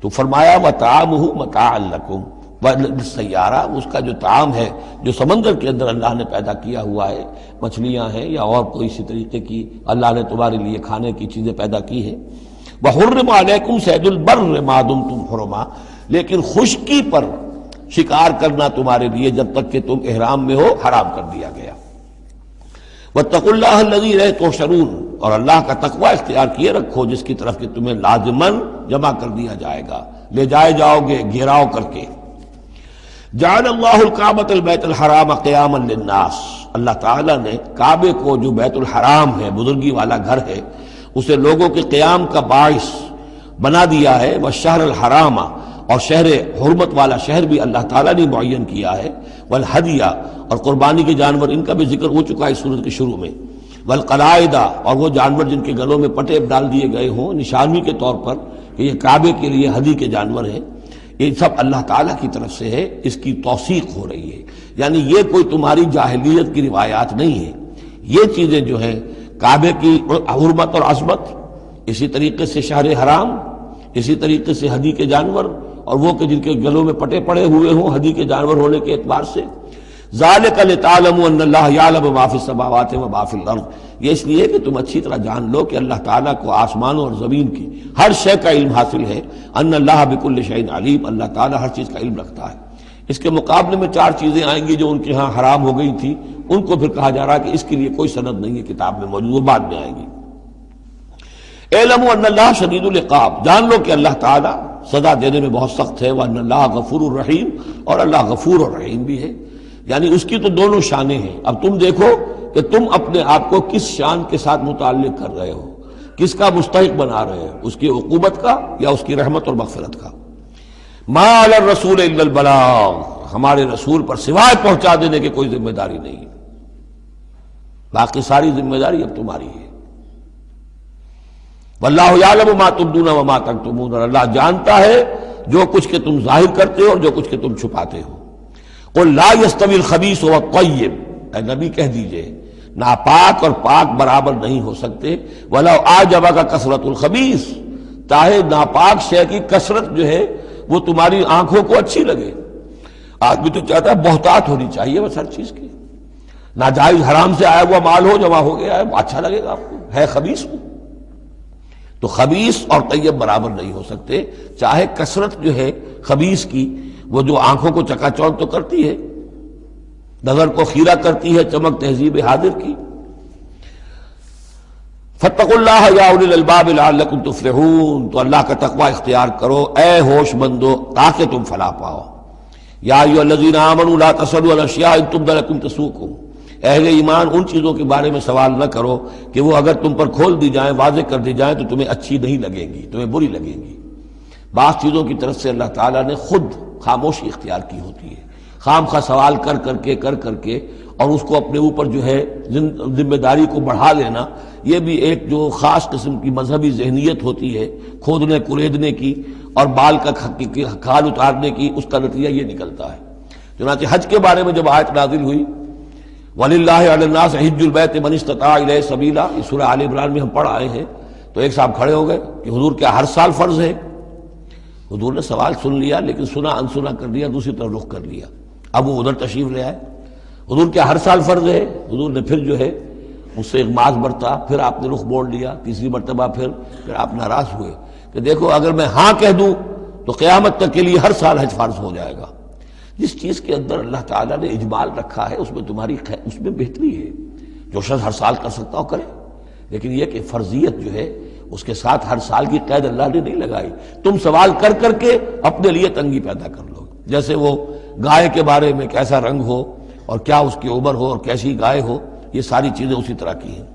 تو فرمایا وَطَعَامُهُ مَتَاعًا لَكُمْ وَلِلسَّيَّارَةِ، اس کا جو طعام ہے جو سمندر کے اندر اللہ نے پیدا کیا ہوا ہے، مچھلیاں ہیں یا اور کوئی اسی طریقے کی اللہ نے تمہارے لیے کھانے کی چیزیں پیدا کی ہیں۔ وَحُرِّمَ عَلَيْكُمْ صَيْدُ الْبَرِّ مَا دُمْتُمْ حُرُمًا، لیکن خشکی پر شکار کرنا تمہارے لیے جب تک کہ تم احرام میں ہو حرام کر دیا گیا۔ وَاتَّقُوا اللَّهَ الَّذِي إِلَيْهِ تُحْشَرُونَ، اور اللہ کا تقوی اختیار کیے رکھو جس کی طرف کہ تمہیں لازماً جمع کر دیا جائے گا، لے جائے جاؤ گے گھیراؤ کر کے۔ جعل اللہ الکعبۃ البیت الحرام قیاما للناس، اللہ تعالیٰ نے کعبے کو جو بیت الحرام ہے، بزرگی والا گھر ہے، اسے لوگوں کے قیام کا باعث بنا دیا ہے۔ والشہر الحرام، اور شہر حرمت والا شہر بھی اللہ تعالیٰ نے معین کیا ہے۔ والہدیہ، اور قربانی کے جانور ان کا بھی ذکر ہو چکا ہے اس سورت کے شروع میں۔ والقلائد، اور وہ جانور جن کے گلوں میں پٹے ڈال دیے گئے ہوں نشانی کے طور پر کہ یہ کعبے کے لیے ہدی کے جانور ہیں، یہ سب اللہ تعالیٰ کی طرف سے ہے، اس کی توثیق ہو رہی ہے۔ یعنی یہ کوئی تمہاری جاہلیت کی روایات نہیں ہے، یہ چیزیں جو ہیں کعبے کی حرمت اور عظمت، اسی طریقے سے شہر حرام، اسی طریقے سے ہدی کے جانور، اور وہ کہ جن کے گلوں میں پٹے پڑے ہوئے ہوں ہدی کے جانور ہونے کے اعتبار سے۔ ذالک لتعلموا ان اللہ یعلم ما فی السماوات و ما فی الارض، یہ اس لیے کہ تم اچھی طرح جان لو کہ اللہ تعالیٰ کو آسمانوں اور زمین کی ہر شے کا علم حاصل ہے۔ ان اللہ بکل شیء علیم، اللہ تعالیٰ ہر چیز کا علم رکھتا ہے۔ اس کے مقابلے میں 4 چیزیں آئیں گی جو ان کے ہاں حرام ہو گئی تھی، ان کو پھر کہا جا رہا ہے کہ اس کے لیے کوئی سند نہیں ہے کتاب میں موجود، وہ بعد میں آئیں گی۔ اعلموا ان اللہ شدید العقاب، جان لو کہ اللہ تعالیٰ سزا دینے میں بہت سخت ہے۔ وان اللہ غفور الرحیم، اور اللہ غفور اور رحیم بھی ہے، یعنی اس کی تو دونوں شانیں ہیں۔ اب تم دیکھو کہ تم اپنے آپ کو کس شان کے ساتھ متعلق کر رہے ہو، کس کا مستحق بنا رہے ہو، اس کی عقوبت کا یا اس کی رحمت اور مغفرت کا۔ ما علی الرسول الا البلاغ، ہمارے رسول پر سوائے پہنچا دینے کی کوئی ذمہ داری نہیں، باقی ساری ذمہ داری اب تمہاری ہے۔ واللہ یعلم ما تبدون وما تکتمون، اور اللہ جانتا ہے جو کچھ کہ تم ظاہر کرتے ہو اور جو کچھ کہ تم چھپاتے ہو۔ قل لا يستوي الخبيث والطيب، اے نبی کہہ دیجئے ناپاک اور پاک برابر نہیں ہو سکتے۔ ولو اعجبك کثرت الخبیث، چاہے ناپاک شے کی کثرت جو ہے وہ تمہاری آنکھوں کو اچھی لگے۔ آدمی تو چاہتا ہے بہتات ہونی چاہیے بس ہر چیز کی، ناجائز حرام سے آیا ہوا مال ہو جمع ہو گیا ہے اچھا لگے گا آپ کو، ہے خبیث ہو۔ تو خبیث اور طیب برابر نہیں ہو سکتے، چاہے کثرت جو ہے خبیث کی وہ جو آنکھوں کو چکا چوند تو کرتی ہے، نظر کو خیرہ کرتی ہے، چمک تہذیب حاضر کی۔ فاتقوا اللہ یا اولی الالباب لعلکم تفلحون، تو اللہ کا تقوی اختیار کرو اے ہوش مندو تاکہ تم فلاح پاؤ۔ یا ایھا الذین آمنوا لا تسألوا عن اشیاء ان تبد لکم تسؤکم، اہل ایمان ان چیزوں کے بارے میں سوال نہ کرو کہ وہ اگر تم پر کھول دی جائیں، واضح کر دی جائیں تو تمہیں اچھی نہیں لگیں گی، تمہیں بری لگیں گی۔ بعض چیزوں کی طرف سے اللہ تعالیٰ نے خود خاموشی اختیار کی ہوتی ہے، خام خواہ سوال کر کر کے اور اس کو اپنے اوپر جو ہے ذمہ داری کو بڑھا لینا، یہ بھی ایک جو خاص قسم کی مذہبی ذہنیت ہوتی ہے، کھودنے کریدنے کی اور بال کا کھال اتارنے کی، اس کا نتیجہ یہ نکلتا ہے۔ چنانچہ حج کے بارے میں جب آیت نازل ہوئی وَلِلَّهِ عَلَى النَّاسِ حِجُّ الْبَيْتِ مَنِ اسْتَطَاعَ إِلَيْهِ سَبِيلًا، یہ سورہ آل عمران میں ہم پڑھ آئے ہیں۔ تو ایک صاحب کھڑے ہو گئے کہ حضور کیا ہر سال فرض ہے؟ حضور نے سوال سن لیا لیکن سنا انسنا کر دیا، دوسری طرف رخ کر لیا۔ اب وہ ادھر تشریف لے آئے، حضور کیا ہر سال فرض ہے؟ حضور نے پھر جو ہے اس سے ایک معاذ برتا، پھر آپ نے رخ موڑ لیا، تیسری مرتبہ پھر آپ ناراض ہوئے کہ دیکھو اگر میں ہاں کہہ دوں تو قیامت تک کے لیے ہر سال حج فرض ہو جائے گا۔ جس چیز کے اندر اللہ تعالیٰ نے اجمال رکھا ہے اس میں تمہاری اس میں بہتری ہے، جو شخص ہر سال کر سکتا ہو کرے، لیکن یہ کہ فرضیت جو ہے اس کے ساتھ ہر سال کی قید اللہ نے نہیں لگائی۔ تم سوال کر کے اپنے لیے تنگی پیدا کر لو، جیسے وہ گائے کے بارے میں کیسا رنگ ہو اور کیا اس کی عمر ہو اور کیسی گائے ہو، یہ ساری چیزیں اسی طرح کی ہیں۔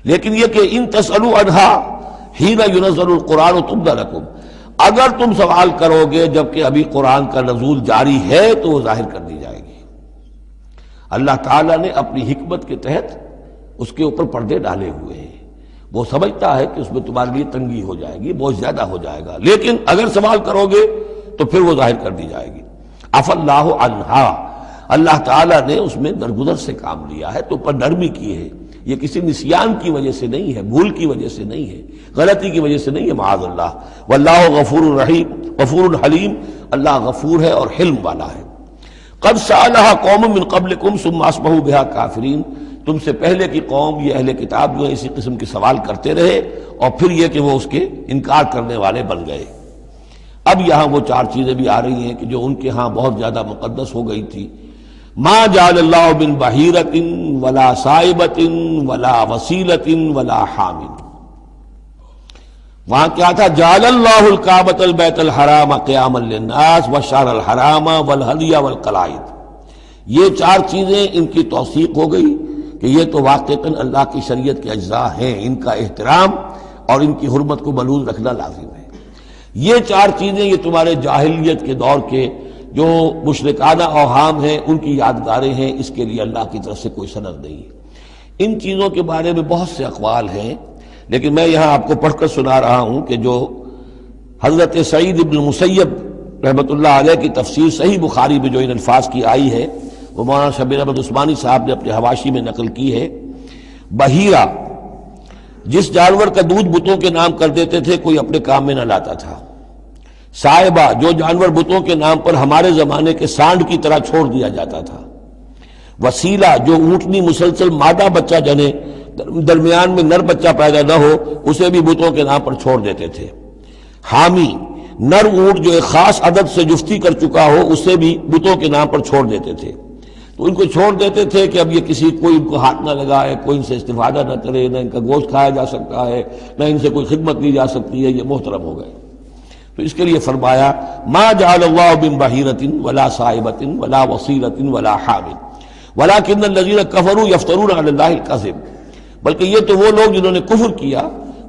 لیکن یہ کہ ان تسألوا عنہا حین ینزل القرآن تبد لکم، اگر تم سوال کرو گے جبکہ ابھی قرآن کا نزول جاری ہے تو وہ ظاہر کر دی جائے گی۔ اللہ تعالیٰ نے اپنی حکمت کے تحت اس کے اوپر پردے ڈالے ہوئے ہیں. وہ سمجھتا ہے کہ اس میں تمہارے لیے تنگی ہو جائے گی، بہت زیادہ ہو جائے گا، لیکن اگر سوال کرو گے تو پھر وہ ظاہر کر دی جائے گی. عفا اللہ عنہا، اللہ تعالیٰ نے اس میں درگزر سے کام لیا ہے، تو پر نرمی کی ہے. یہ کسی نسیان کی وجہ سے نہیں ہے، بھول کی وجہ سے نہیں ہے، غلطی کی وجہ سے نہیں ہے، معاذ اللہ. واللہ غفور رحیم، غفور حلیم، اللہ غفور ہے اور حلم والا ہے. قد سألها قوم من قبلکم ثم اصبحوا بها کافرین، تم سے پہلے کی قوم یہ اہل کتاب جو ہے اسی قسم کے سوال کرتے رہے اور پھر یہ کہ وہ اس کے انکار کرنے والے بن گئے. اب یہاں وہ چار چیزیں بھی آ رہی ہیں کہ جو ان کے ہاں بہت زیادہ مقدس ہو گئی تھی. ما جعل اللہ من بحیرۃ ولا صائبۃ ولا وسیلۃ ولا حام. وہاں کیا تھا؟ جعل اللہ الکعبۃ البیت الحرام قیاما للناس والشہر الحرام والہدی والقلائد. یہ چار چیزیں ان کی توثیق ہو گئی کہ یہ تو واقعتاً اللہ کی شریعت کے اجزاء ہیں، ان کا احترام اور ان کی حرمت کو ملحوظ رکھنا لازم ہے. یہ چار چیزیں یہ تمہارے جاہلیت کے دور کے جو مشرکانہ اوہام ہیں ان کی یادگاریں ہیں، اس کے لیے اللہ کی طرف سے کوئی سند نہیں ہے. ان چیزوں کے بارے میں بہت سے اقوال ہیں، لیکن میں یہاں آپ کو پڑھ کر سنا رہا ہوں کہ جو حضرت سعید ابن مسیب رحمۃ اللہ علیہ کی تفسیر صحیح بخاری میں جو ان الفاظ کی آئی ہے وہ مولانا شبیر احمد عثمانی صاحب نے اپنے حواشی میں نقل کی ہے. بحیرہ جس جانور کا دودھ بتوں کے نام کر دیتے تھے کوئی اپنے کام میں نہ لاتا تھا. صائبہ جو جانور بتوں کے نام پر ہمارے زمانے کے سانڈ کی طرح چھوڑ دیا جاتا تھا. وسیلہ جو اونٹنی مسلسل مادہ بچہ جنے درمیان میں نر بچہ پیدا نہ ہو اسے بھی بتوں کے نام پر چھوڑ دیتے تھے. حامی نر اونٹ جو ایک خاص عدد سے جفتی کر چکا ہو اسے بھی بتوں کے نام پر چھوڑ دیتے تھے. تو ان کو چھوڑ دیتے تھے کہ اب یہ کسی کوئی ان کو ہاتھ نہ لگائے، کوئی ان سے استفادہ نہ کرے، نہ ان کا گوشت کھایا جا سکتا ہے، نہ ان سے کوئی خدمت لی جا سکتی ہے، یہ محترم ہو گئے. تو اس کے لیے فرمایا ما جعل اللہ من بحیرۃ ولا صائبۃ ولا وصیلۃ ولا حام ولکن الذین کفروا یفترون علی اللہ الکذب. بلکہ یہ تو وہ لوگ جنہوں نے کفر کیا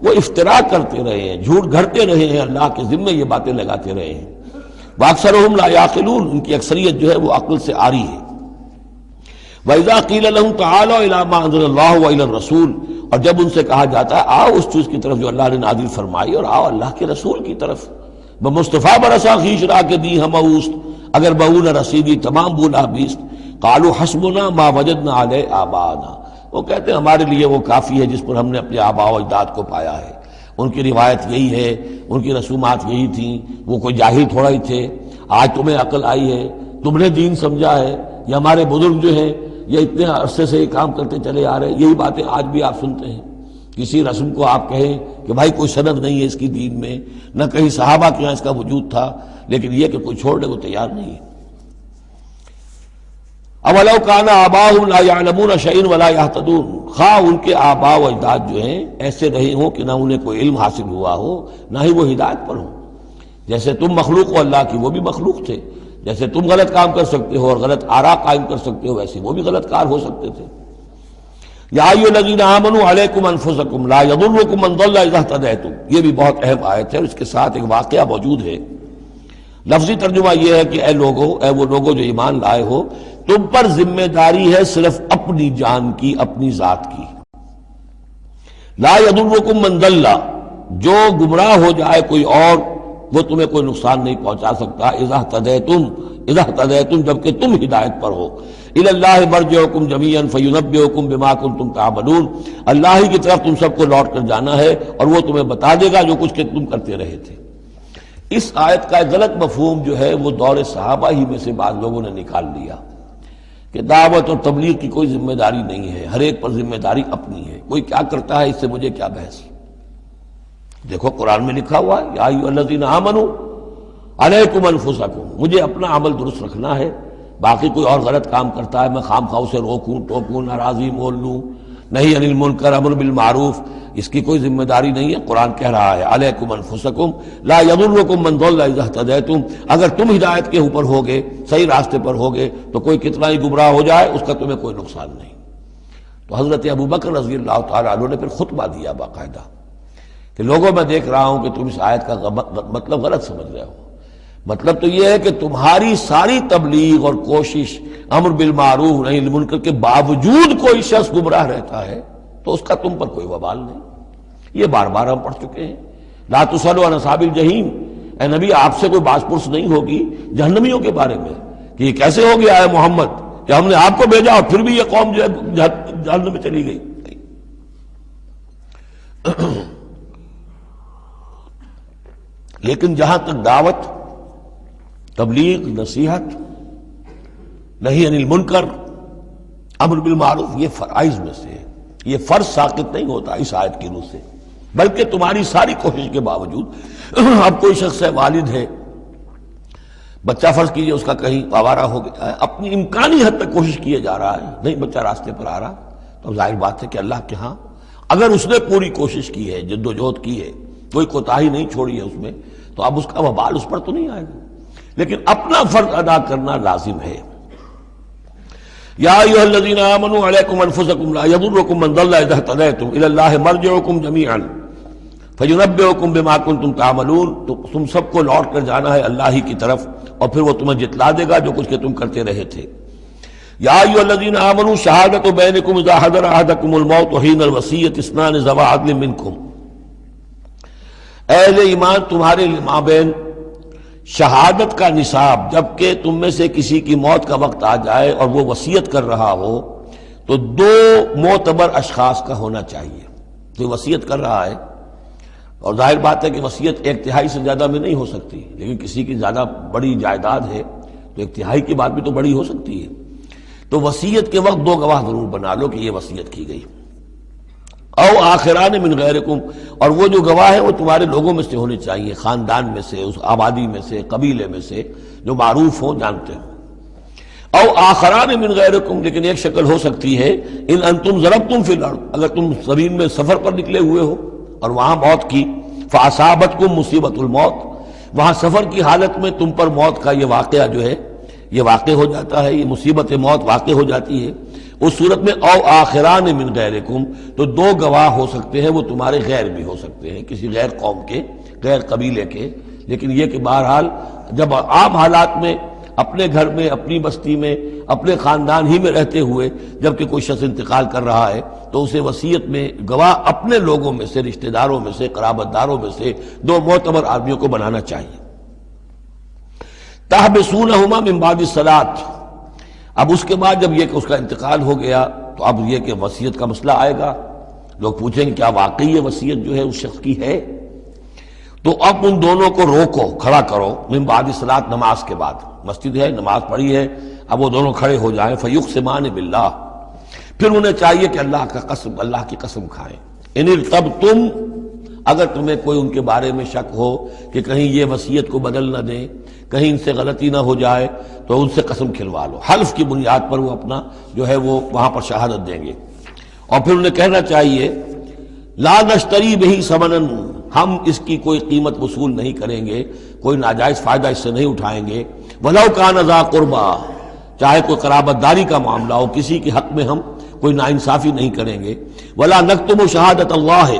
وہ افتراء کرتے رہے ہیں، جھوٹ گھڑتے رہے ہیں، اللہ کے ذمے یہ باتیں لگاتے رہے ہیں. واکثرهم لا یعقلون، ان کی اکثریت جو ہے وہ عقل سے عاری ہے. وَإِذَا قِيلَ لَهُمْ تَعَالَوْا إِلَىٰ مَا أَنزَلَ اللَّهُ وَإِلَى الرَّسُولِ، اور جب ان سے کہا جاتا ہے آؤ اس چیز کی طرف جو اللہ نے نازل فرمائی اور آؤ اللہ کے رسول کی طرف. بمصطفیٰ برسا خیش را کے دی ہم اوست، اگر بہو نہ رسیدی تمام بولا بیست. قالوا حسبنا ما وجدنا علیہ آباءنا، وہ کہتے ہیں ہمارے لیے وہ کافی ہے جس پر ہم نے اپنے آباء و اجداد کو پایا ہے. ان کی روایت یہی ہے، ان کی رسومات یہی تھیں، وہ کوئی جاہل تھوڑا ہی تھے. آج تمہیں عقل آئی ہے، تم نے دین سمجھا ہے، یہ ہمارے بزرگ جو ہیں یہ اتنے عرصے سے یہ کام کرتے چلے آ رہے ہیں. یہی باتیں آج بھی آپ سنتے ہیں. کسی رسم کو آپ کہیں کہ بھائی کوئی سند نہیں ہے اس کی دین میں، نہ کہیں صحابہ کے یہاں اس کا وجود تھا، لیکن یہ کہ کوئی چھوڑنے کو تیار نہیں ہے. اولو کان آباؤہم لا یعلمون شیئا ولا یہتدون، خواہ ان کے آباء و اجداد جو ہیں ایسے رہے ہوں کہ نہ انہیں کوئی علم حاصل ہوا ہو نہ ہی وہ ہدایت پر ہوں. جیسے تم مخلوق ہو اللہ کی، وہ بھی مخلوق تھے. جیسے تم غلط کام کر سکتے ہو اور غلط آراء قائم کر سکتے ہو ویسے وہ بھی غلط کار ہو سکتے تھے. یا ایھا الذین آمنوا علیکم انفسکم لا یضرکم من ضل اذا اہتدیتم، یہ بھی بہت اہم آیت ہے اور اس کے ساتھ ایک واقعہ موجود ہے. لفظی ترجمہ یہ ہے کہ اے لوگو، اے وہ لوگو جو ایمان لائے ہو، تم پر ذمہ داری ہے صرف اپنی جان کی، اپنی ذات کی. لا یضرکم من ضل، جو گمراہ ہو جائے کوئی اور وہ تمہیں کوئی نقصان نہیں پہنچا سکتا. اذا اہتدیتم جبکہ تم ہدایت پر ہو. الی اللہ مرجعکم جمیعا فینبئکم بما کنتم تعملون، اللہ ہی کی طرف تم سب کو لوٹ کر جانا ہے اور وہ تمہیں بتا دے گا جو کچھ کہ تم کرتے رہے تھے. اس آیت کا ایک غلط مفہوم جو ہے وہ دور صحابہ ہی میں سے بعض لوگوں نے نکال لیا کہ دعوت اور تبلیغ کی کوئی ذمہ داری نہیں ہے، ہر ایک پر ذمہ داری اپنی ہے. کوئی کیا کرتا ہے اس سے مجھے کیا بحث. دیکھو قرآن میں لکھا ہوا ہے یا ایھا الذین آمنوا علیکم انفسکم، مجھے اپنا عمل درست رکھنا ہے. باقی کوئی اور غلط کام کرتا ہے میں خام خواہ اسے روکوں ٹوکوں ناراضی مول لوں، نہیں عن المنکر امر بالمعروف، اس کی کوئی ذمہ داری نہیں ہے. قرآن کہہ رہا ہے علیکم انفسکم لا یضرکم من ضل اذا اہتدیتم، اگر تم ہدایت کے اوپر ہوگے، صحیح راستے پر ہوگے تو کوئی کتنا ہی گمراہ ہو جائے اس کا تمہیں کوئی نقصان نہیں. تو حضرت ابوبکر رضی اللہ تعالیٰ عنہ نے پھر خطبہ دیا باقاعدہ کہ لوگوں میں دیکھ رہا ہوں کہ تم اس آیت کا مطلب غلط سمجھ رہے ہو. مطلب تو یہ ہے کہ تمہاری ساری تبلیغ اور کوشش امر بالمعروف نہی عن المنکر کے باوجود کوئی شخص گمراہ رہتا ہے تو اس کا تم پر کوئی وبال نہیں. یہ بار بار ہم پڑھ چکے ہیں. لا تسألوا عن اصحاب الجحیم، اے نبی آپ سے کوئی باز پرس نہیں ہوگی جہنمیوں کے بارے میں کہ یہ کیسے ہو گیا ہے محمد کہ ہم نے آپ کو بھیجا اور پھر بھی یہ قوم جو ہے جہنم میں چلی گئی. لیکن جہاں تک دعوت، تبلیغ، نصیحت، نہی عن المنکر، امر بالمعروف، یہ فرائض میں سے ہے. یہ فرض ساقط نہیں ہوتا اس آیت کی روح سے، بلکہ تمہاری ساری کوشش کے باوجود اب کوئی شخص ہے، والد ہے، بچہ فرض کیجئے اس کا کہیں آوارہ ہو گیا ہے، اپنی امکانی حد تک کوشش کیے جا رہا ہے، نہیں بچہ راستے پر آ رہا، تو ظاہر بات ہے کہ اللہ کے ہاں اگر اس نے پوری کوشش کی ہے، جد و جہد کی ہے، کوئی کوتاہی نہیں چھوڑی ہے اس میں، تو اب اس کا وبال اس پر تو نہیں آئے گا. لیکن اپنا فرض ادا کرنا لازم ہے. یا ایھا الذین آمنوا علیکم انفسکم لا یضرکم من ضل اذا اہتدیتم الی اللہ مرجعکم جمیعا فینبئکم بما کنتم تعملون. تو تم سب کو لوٹ کر جانا ہے اللہ ہی کی طرف اور پھر وہ تمہیں جتلا دے گا جو کچھ کہ تم کرتے رہے تھے. یا ایھا الذین آمنوا شہادۃ بینکم اذا حضر احدکم الموت حین الوصیۃ اثنان ذوی عدل منکم. اہل ایمان تمہارے مابین شہادت کا نصاب، جبکہ تم میں سے کسی کی موت کا وقت آ جائے اور وہ وصیت کر رہا ہو تو دو معتبر اشخاص کا ہونا چاہیے. جو وصیت کر رہا ہے، اور ظاہر بات ہے کہ وصیت ایک تہائی سے زیادہ میں نہیں ہو سکتی، لیکن کسی کی زیادہ بڑی جائیداد ہے تو ایک تہائی کی بات بھی تو بڑی ہو سکتی ہے. تو وصیت کے وقت دو گواہ ضرور بنا لو کہ یہ وصیت کی گئی. او آخران من غیرکم، اور وہ جو گواہ ہیں وہ تمہارے لوگوں میں سے ہونے چاہیے، خاندان میں سے، اس آبادی میں سے، قبیلے میں سے، جو معروف ہوں، جانتے ہوں. او آخران من غیرکم، لیکن ایک شکل ہو سکتی ہے ان انتم ضربتم فی الارض، اگر تم زمین میں سفر پر نکلے ہوئے ہو اور وہاں موت کی، فاصابتکم مصیبت الموت، وہاں سفر کی حالت میں تم پر موت کا یہ واقعہ جو ہے یہ واقع ہو جاتا ہے، یہ مصیبت موت واقع ہو جاتی ہے. اس صورت میں او آخران من غیرکم، تو دو گواہ ہو سکتے ہیں، وہ تمہارے غیر بھی ہو سکتے ہیں، کسی غیر قوم کے، غیر قبیلے کے. لیکن یہ کہ بہرحال جب عام حالات میں اپنے گھر میں، اپنی بستی میں، اپنے خاندان ہی میں رہتے ہوئے جب کہ کوئی شخص انتقال کر رہا ہے تو اسے وصیت میں گواہ اپنے لوگوں میں سے، رشتہ داروں میں سے، قرابت داروں میں سے دو معتبر آدمیوں کو بنانا چاہیے. تحبسونہما من بعد الصلاۃ، اب اس کے بعد جب یہ کہ اس کا انتقال ہو گیا تو اب یہ کہ وصیت کا مسئلہ آئے گا. لوگ پوچھیں گے کیا واقعی یہ وصیت جو ہے اس شخص کی ہے؟ تو اب ان دونوں کو روکو، کھڑا کرو، من بعد الصلاۃ، نماز کے بعد. مسجد ہے، نماز پڑھی ہے، اب وہ دونوں کھڑے ہو جائیں. فیقسمان باللہ، پھر انہیں چاہیے کہ اللہ کی قسم کھائیں. ان ارتبتم، اگر تمہیں کوئی ان کے بارے میں شک ہو کہ کہیں یہ وصیت کو بدل نہ دیں، کہیں ان سے غلطی نہ ہو جائے، تو ان سے قسم کھلوا لو. حلف کی بنیاد پر وہ اپنا جو ہے وہ وہاں پر شہادت دیں گے. اور پھر انہیں کہنا چاہیے لا نشتری بہ ثمنا، ہم اس کی کوئی قیمت وصول نہیں کریں گے، کوئی ناجائز فائدہ اس سے نہیں اٹھائیں گے. ولو کان ذا قربا، چاہے کوئی قرابت داری کا معاملہ ہو، کسی کے حق میں ہم کوئی ناانصافی نہیں کریں گے. ولا نکتم شہادت اللہ،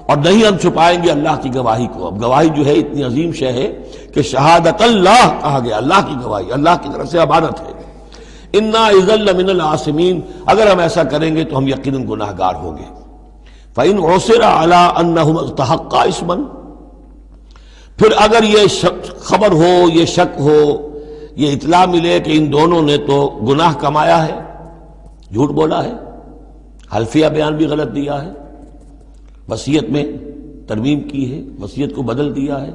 اور نہیں ہم چھپائیں گے اللہ کی گواہی کو. اب گواہی جو ہے اتنی عظیم شے ہے کہ شہادت اللہ کہا گیا، اللہ کی گواہی، اللہ کی طرف سے امانت ہے. انا اذا لمن العاصمین، اگر ہم ایسا کریں گے تو ہم یقیناً گناہ گار ہوں گے. فإن عثر على انہما استحقا اسما، پھر اگر یہ خبر ہو، یہ شک ہو، یہ اطلاع ملے کہ ان دونوں نے تو گناہ کمایا ہے، جھوٹ بولا ہے، حلفیہ بیان بھی غلط دیا ہے، وصیت میں ترمیم کی ہے، وصیت کو بدل دیا ہے،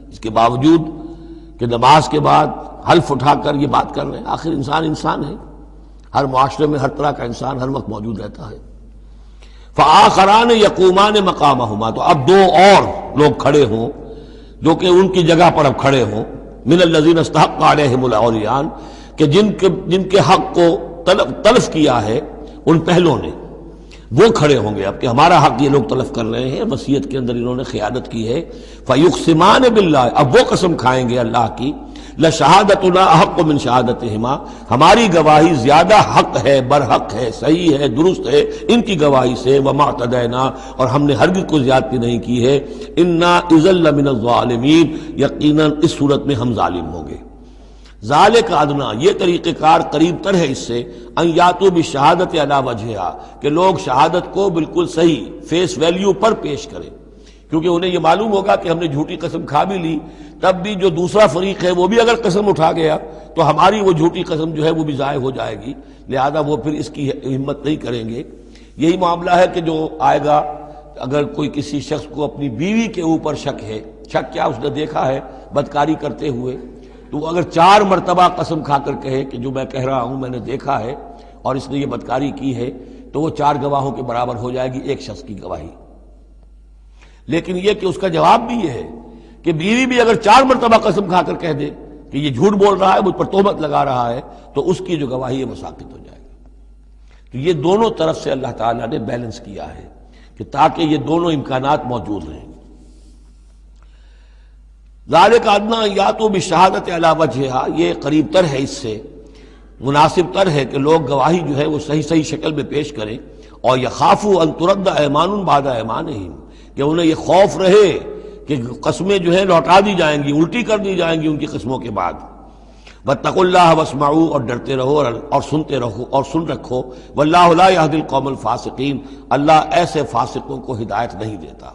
اس کے باوجود کہ نماز کے بعد حلف اٹھا کر یہ بات کر رہے ہیں. آخر انسان ہے، ہر معاشرے میں ہر طرح کا انسان ہر وقت موجود رہتا ہے. فآخران یقومان مقامہما، تو اب دو اور لوگ کھڑے ہوں جو کہ ان کی جگہ پر اب کھڑے ہوں. من الذین استحق علیہم الاولیان، کہ جن کے حق کو تلف کیا ہے ان پہلوں نے. وہ کھڑے ہوں گے اب کہ ہمارا حق یہ لوگ تلف کر رہے ہیں، وصیت کے اندر انہوں نے خیانت کی ہے۔ فیقسمان باللہ، اب وہ قسم کھائیں گے اللہ کی، لشہادتنا احق من شہادتہما، ہماری گواہی زیادہ حق ہے، برحق ہے، صحیح ہے، درست ہے ان کی گواہی سے، وما اعتدینا، اور ہم نے ہرگز کوئی زیادتی نہیں کی ہے، انا اذا لمن الظالمین، یقیناً اس صورت میں ہم ظالم ہوں گے۔ ذالک ادنا، یہ طریقہ کار قریب تر ہے اس سے، ان یاتوا بالشہادۃ علی وجہہا، کہ لوگ شہادت کو بالکل صحیح فیس ویلیو پر پیش کریں، کیونکہ انہیں یہ معلوم ہوگا کہ ہم نے جھوٹی قسم کھا بھی لی، تب بھی جو دوسرا فریق ہے وہ بھی اگر قسم اٹھا گیا تو ہماری وہ جھوٹی قسم جو ہے وہ بھی ضائع ہو جائے گی، لہذا وہ پھر اس کی ہمت نہیں کریں گے۔ یہی معاملہ ہے کہ جو آئے گا، اگر کوئی کسی شخص کو اپنی بیوی کے اوپر شک ہے، شک کیا، اس نے دیکھا ہے بدکاری کرتے ہوئے، تو وہ اگر 4 مرتبہ قسم کھا کر کہے کہ جو میں کہہ رہا ہوں میں نے دیکھا ہے اور اس نے یہ بدکاری کی ہے، تو وہ 4 گواہوں کے برابر ہو جائے گی ایک شخص کی گواہی۔ لیکن یہ کہ اس کا جواب بھی یہ ہے کہ بیوی بھی اگر 4 مرتبہ قسم کھا کر کہہ دے کہ یہ جھوٹ بول رہا ہے، مجھ پر تہمت لگا رہا ہے، تو اس کی جو گواہی ہے وہ ساقط ہو جائے گی۔ تو یہ دونوں طرف سے اللہ تعالیٰ نے بیلنس کیا ہے کہ تاکہ یہ دونوں امکانات موجود رہیں۔ ذالک ادنی ان یاتوا بالشہادۃ علی وجہہا، یہ قریب تر ہے، اس سے مناسب تر ہے کہ لوگ گواہی جو ہے وہ صحیح شکل میں پیش کریں، اور یخافوا ان ترد ایمان بعد ایمانہم، کہ انہیں یہ خوف رہے کہ قسمیں جو ہے لوٹا دی جائیں گی، الٹی کر دی جائیں گی ان کی قسموں کے بعد۔ واتقوا اللہ واسمعوا، اور ڈرتے رہو اور سنتے رہو اور سن رکھو، واللہ لا یہدی القوم الفاسقین، اللہ ایسے فاسقوں کو ہدایت نہیں دیتا۔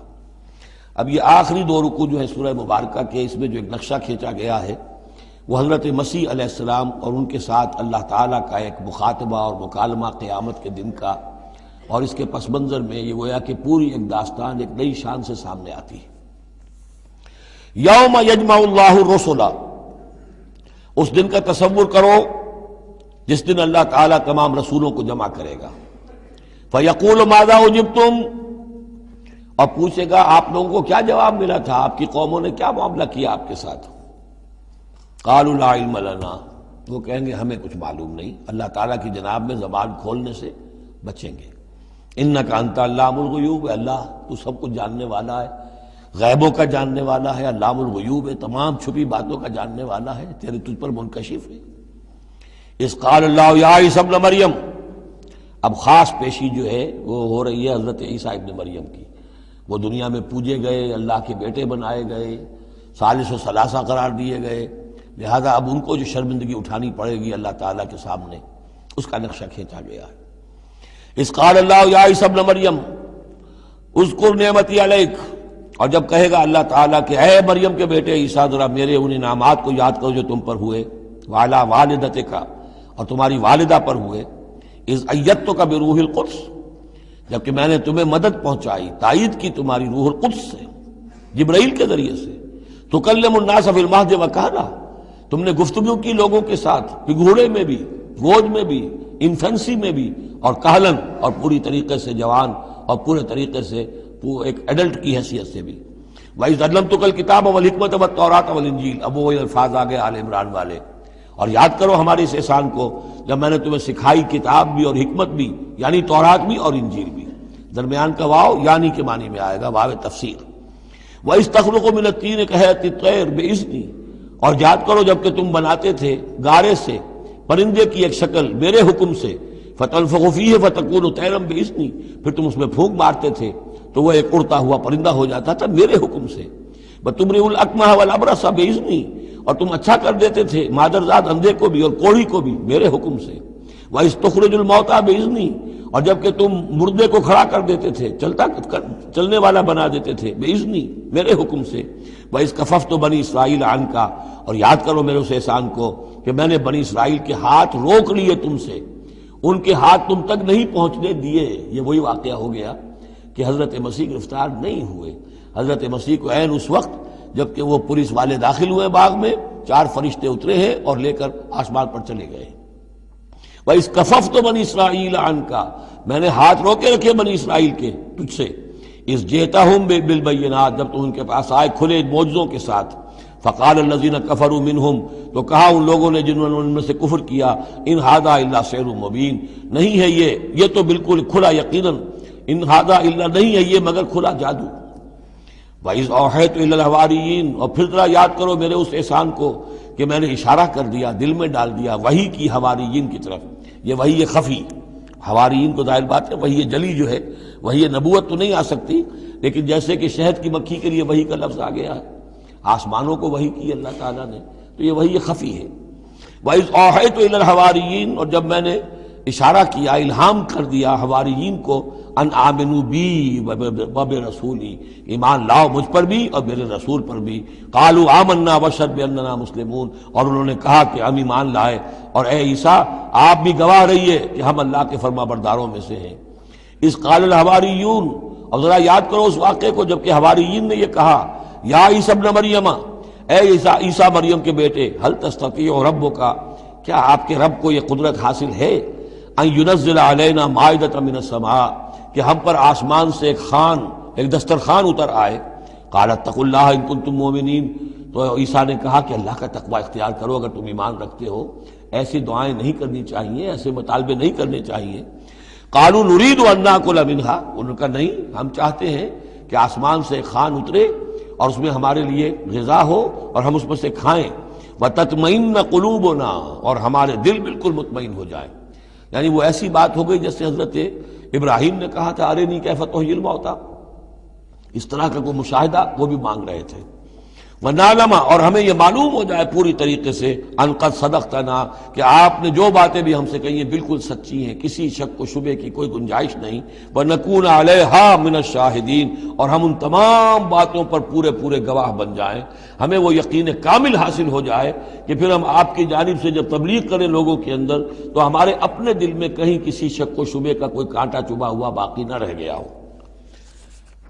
اب یہ آخری 2 رکوع جو ہے سورہ مبارکہ کے، اس میں جو ایک نقشہ کھینچا گیا ہے وہ حضرت مسیح علیہ السلام اور ان کے ساتھ اللہ تعالیٰ کا ایک مخاطبہ اور مکالمہ قیامت کے دن کا، اور اس کے پس منظر میں یہ گویا کہ پوری ایک داستان ایک نئی شان سے سامنے آتی ہے۔ یوم یجمع اللہ الرسل، اس دن کا تصور کرو جس دن اللہ تعالیٰ تمام رسولوں کو جمع کرے گا۔ فیقول ماذا اجبتم، اور پوچھے گا آپ لوگوں کو کیا جواب ملا تھا، آپ کی قوموں نے کیا معاملہ کیا آپ کے ساتھ۔ قالوا لا علم لنا، وہ کہیں گے ہمیں کچھ معلوم نہیں، اللہ تعالیٰ کی جناب میں زبان کھولنے سے بچیں گے۔ انک انت علام الغیوب، اللہ تو سب کچھ جاننے والا ہے، غیبوں کا جاننے والا ہے، علام الغیوب ہے، تمام چھپی باتوں کا جاننے والا ہے، تیرے تجھ پر منکشف ہے۔ اذ قال اللہ یا عیسی ابن مریم، اب خاص پیشی جو ہے وہ ہو رہی ہے حضرت عیسیٰ ابن مریم کی۔ وہ دنیا میں پوجے گئے، اللہ کے بیٹے بنائے گئے، ثالث و ثلاثہ قرار دیے گئے، لہذا اب ان کو جو شرمندگی اٹھانی پڑے گی اللہ تعالیٰ کے سامنے، اس کا نقشہ کھینچا گیا ہے۔ اذ قال اللہ یا عیسی ابن مریم اذکر نعمتی علیک، اور جب کہے گا اللہ تعالیٰ کہ اے مریم کے بیٹے عیسیٰ ذرا میرے ان انعامات کو یاد کرو جو تم پر ہوئے، وعلی والدتک، اور تمہاری والدہ پر ہوئے، اذ ایدتک بروح القدس، جبکہ میں نے تمہیں مدد پہنچائی، تائید کی تمہاری روح القدس سے، جبرائیل کے ذریعے سے، تکلم الناس فی المہد وکہلا، تم نے گفتگو کی لوگوں کے ساتھ، پگھوڑے میں بھی، گود میں بھی، انفینسی میں بھی، اور کہلن، اور پوری طریقے سے جوان اور پورے طریقے سے ایک ایڈلٹ کی حیثیت سے بھی۔ وَإِذْ عَلَّمْتُكَ الْكِتَابَ وَالْحِكْمَةَ وَالتَّوْرَاةَ وَالْإِنْجِيلَ، اب وہ الفاظ آگے آل عمران والے، اور یاد کرو ہمارے اس احسان کو جب میں نے تمہیں سکھائی کتاب بھی اور حکمت بھی، یعنی تورات بھی اور انجیل بھی، درمیان کا واو یعنی کے معنی میں آئے گا، واو تفسیر۔ وَإِذْ تَخْلُقُ مِنَ الطِّينِ كَهَيْئَةِ الطَّيْرِ بِإِذْنِي، اور یاد کرو جب کہ تم بناتے تھے گارے سے پرندے کی ایک شکل میرے حکم سے، فَتَنفُخُ فِيهِ فَتَكُونُ طَيْرًا بِإِذْنِي، پھر تم اس میں پھونک مارتے تھے تو وہ ایک اڑتا ہوا پرندہ ہو جاتا تھا میرے حکم سے۔ وَتُبْرِئُ الْأَكْمَحَ وَالْأَبْرَصَ بِإِذْنِي، اور تم اچھا کر دیتے تھے مادرزاد اندھے کو بھی اور کوڑھی کو بھی میرے حکم سے۔ وَإِذْ تُخْرِجُ الْمَوْتَىٰ بِإِذْنِي، اور جب کہ تم مردے کو کھڑا کر دیتے تھے، چلنے والا بنا دیتے تھے، بِإِذْنِي، میرے حکم سے۔ وَإِذْ كَفَفْتُ بَنِي إِسْرَائِيلَ عَنْكَ، اور یاد کرو میرے اس احسان کو کہ میں نے بنی اسرائیل کے ہاتھ روک لیے تم سے، ان کے ہاتھ تم تک نہیں پہنچنے دیے۔ یہ وہی واقعہ ہو گیا کہ حضرت مسیح گرفتار نہیں ہوئے۔ حضرت مسیح کو عین اس وقت جب کہ وہ پولیس والے داخل ہوئے باغ میں، 4 فرشتے اترے ہیں اور لے کر آسمان پر چلے گئے۔ وَإِذْ كَفَفْتُ بَنِي إِسْرَائِيلَ عَنْكَ، میں نے ہاتھ روکے رکھے بنی اسرائیل کے تجھ سے۔ اِذْ جِئْتَهُم بِالْبَيِّنَاتِ، جب تم ان کے پاس آئے کھلے معجزوں کے ساتھ۔ فَقَالَ الَّذِينَ كَفَرُوا مِنْهُمْ، تو کہا ان لوگوں نے جنہوں نے ان میں سے کفر کیا، إِنْ هَذَا إِلَّا سِحْرٌ مُبِينٌ، نہیں ہے یہ تو بالکل کھلا یقیناً ان ھذا الا نہیں ہے یہ مگر کھلا جادو۔ وَإِذْ أَوْحَيْتُ إِلَى الْحَوَارِيِّينَ، اور پھر ذرا یاد کرو میرے اس احسان کو کہ میں نے اشارہ کر دیا، دل میں ڈال دیا وحی کی حواریین کی طرف۔ یہ وحی خفی، حواریین کو ظاہر بات ہے وحی جلی جو ہے، وحی نبوت تو نہیں آ سکتی، لیکن جیسے کہ شہد کی مکھی کے لیے وحی کا لفظ آ گیا ہے، آسمانوں کو وحی کی اللہ تعالیٰ نے، تو یہ وحی خفی ہے۔ وَإِذْ أَوْحَيْتُ إِلَى الْحَوَارِيِّينَ، اور جب میں نے اشارہ کیا، الہام کر دیا حواریین کو، ان آمنوا بی وبرسولی، ایمان لاؤ مجھ پر بھی اور میرے رسول پر بھی۔ قالوا آمنا واشہد باننا مسلمون، اور انہوں نے کہا کہ ہم ایمان لائے اور اے عیسیٰ آپ بھی گواہ رہیے کہ ہم اللہ کے فرما برداروں میں سے ہیں۔ اذ قال الحواریون، اور ذرا یاد کرو اس واقعے کو جب کہ حواریین نے یہ کہا، یا عیسیٰ ابن مریم، اے عیسیٰ مریم کے بیٹے، حل تستطیع ربک، کیا آپ کے رب کو یہ قدرت حاصل ہے، ان ینزل علینا مائدۃ من السماء، کہ ہم پر آسمان سے ایک دسترخوان اتر آئے۔ قال اتقوا اللہ ان کنتم مؤمنین، تو عیسیٰ نے کہا کہ اللہ کا تقوی اختیار کرو اگر تم ایمان رکھتے ہو، ایسی دعائیں نہیں کرنی چاہیے، ایسے مطالبے نہیں کرنے چاہیے۔ قالوا نريد ان ناكل منها، انہوں نے کہا نہیں، ہم چاہتے ہیں کہ آسمان سے ایک خوان اترے اور اس میں ہمارے لیے غذا ہو اور ہم اس میں سے کھائیں۔ وتطمئن قلوبنا، اور ہمارے دل بالکل مطمئن ہو جائیں۔ یعنی وہ ایسی بات ہو گئی جیسے حضرت ابراہیم نے کہا تھا ارنی کیف تحیی الموتی، اس طرح کا کوئی مشاہدہ وہ بھی مانگ رہے تھے۔ ونعلم، اور ہمیں یہ معلوم ہو جائے پوری طریقے سے، ان قد صدقتنا، کہ آپ نے جو باتیں بھی ہم سے کہی ہیں بالکل سچی ہیں، کسی شک و شبے کی کوئی گنجائش نہیں۔ ونکون علیہا من الشاہدین، اور ہم ان تمام باتوں پر پورے گواہ بن جائیں، ہمیں وہ یقین کامل حاصل ہو جائے کہ پھر ہم آپ کی جانب سے جب تبلیغ کریں لوگوں کے اندر تو ہمارے اپنے دل میں کہیں کسی شک و شبے کا کوئی کانٹا چبھا ہوا باقی نہ رہ گیا ہو۔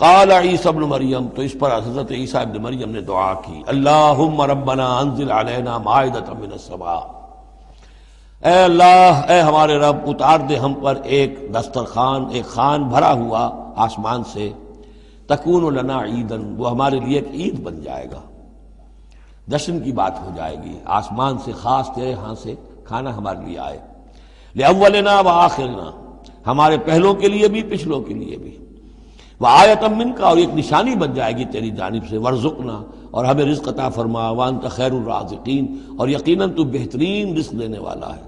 قال عیسیٰ ابن مریم، تو اس پر حضرت عیسیٰ ابن مریم نے دعا کی، اللہم ربنا انزل علینا مائدۃ من السماء، اے اللہ، اے ہمارے رب، اتار دے ہم پر ایک دسترخوان، ایک خوان بھرا ہوا آسمان سے، تکون لنا عیدن، وہ ہمارے لیے ایک عید بن جائے گا، جشن کی بات ہو جائے گی، آسمان سے خاص تیرے ہاں سے کھانا ہمارے لیے آئے، لأولنا وآخرنا، ہمارے پہلوں کے لیے بھی پچھلوں کے لیے بھی، وآیۃ منک، اور ایک نشانی بن جائے گی تیری جانب سے، وارزقنا، اور ہمیں رزق عطا فرما، وانت خیر الرازقین، اور یقیناً تو بہترین رزق دینے والا ہے۔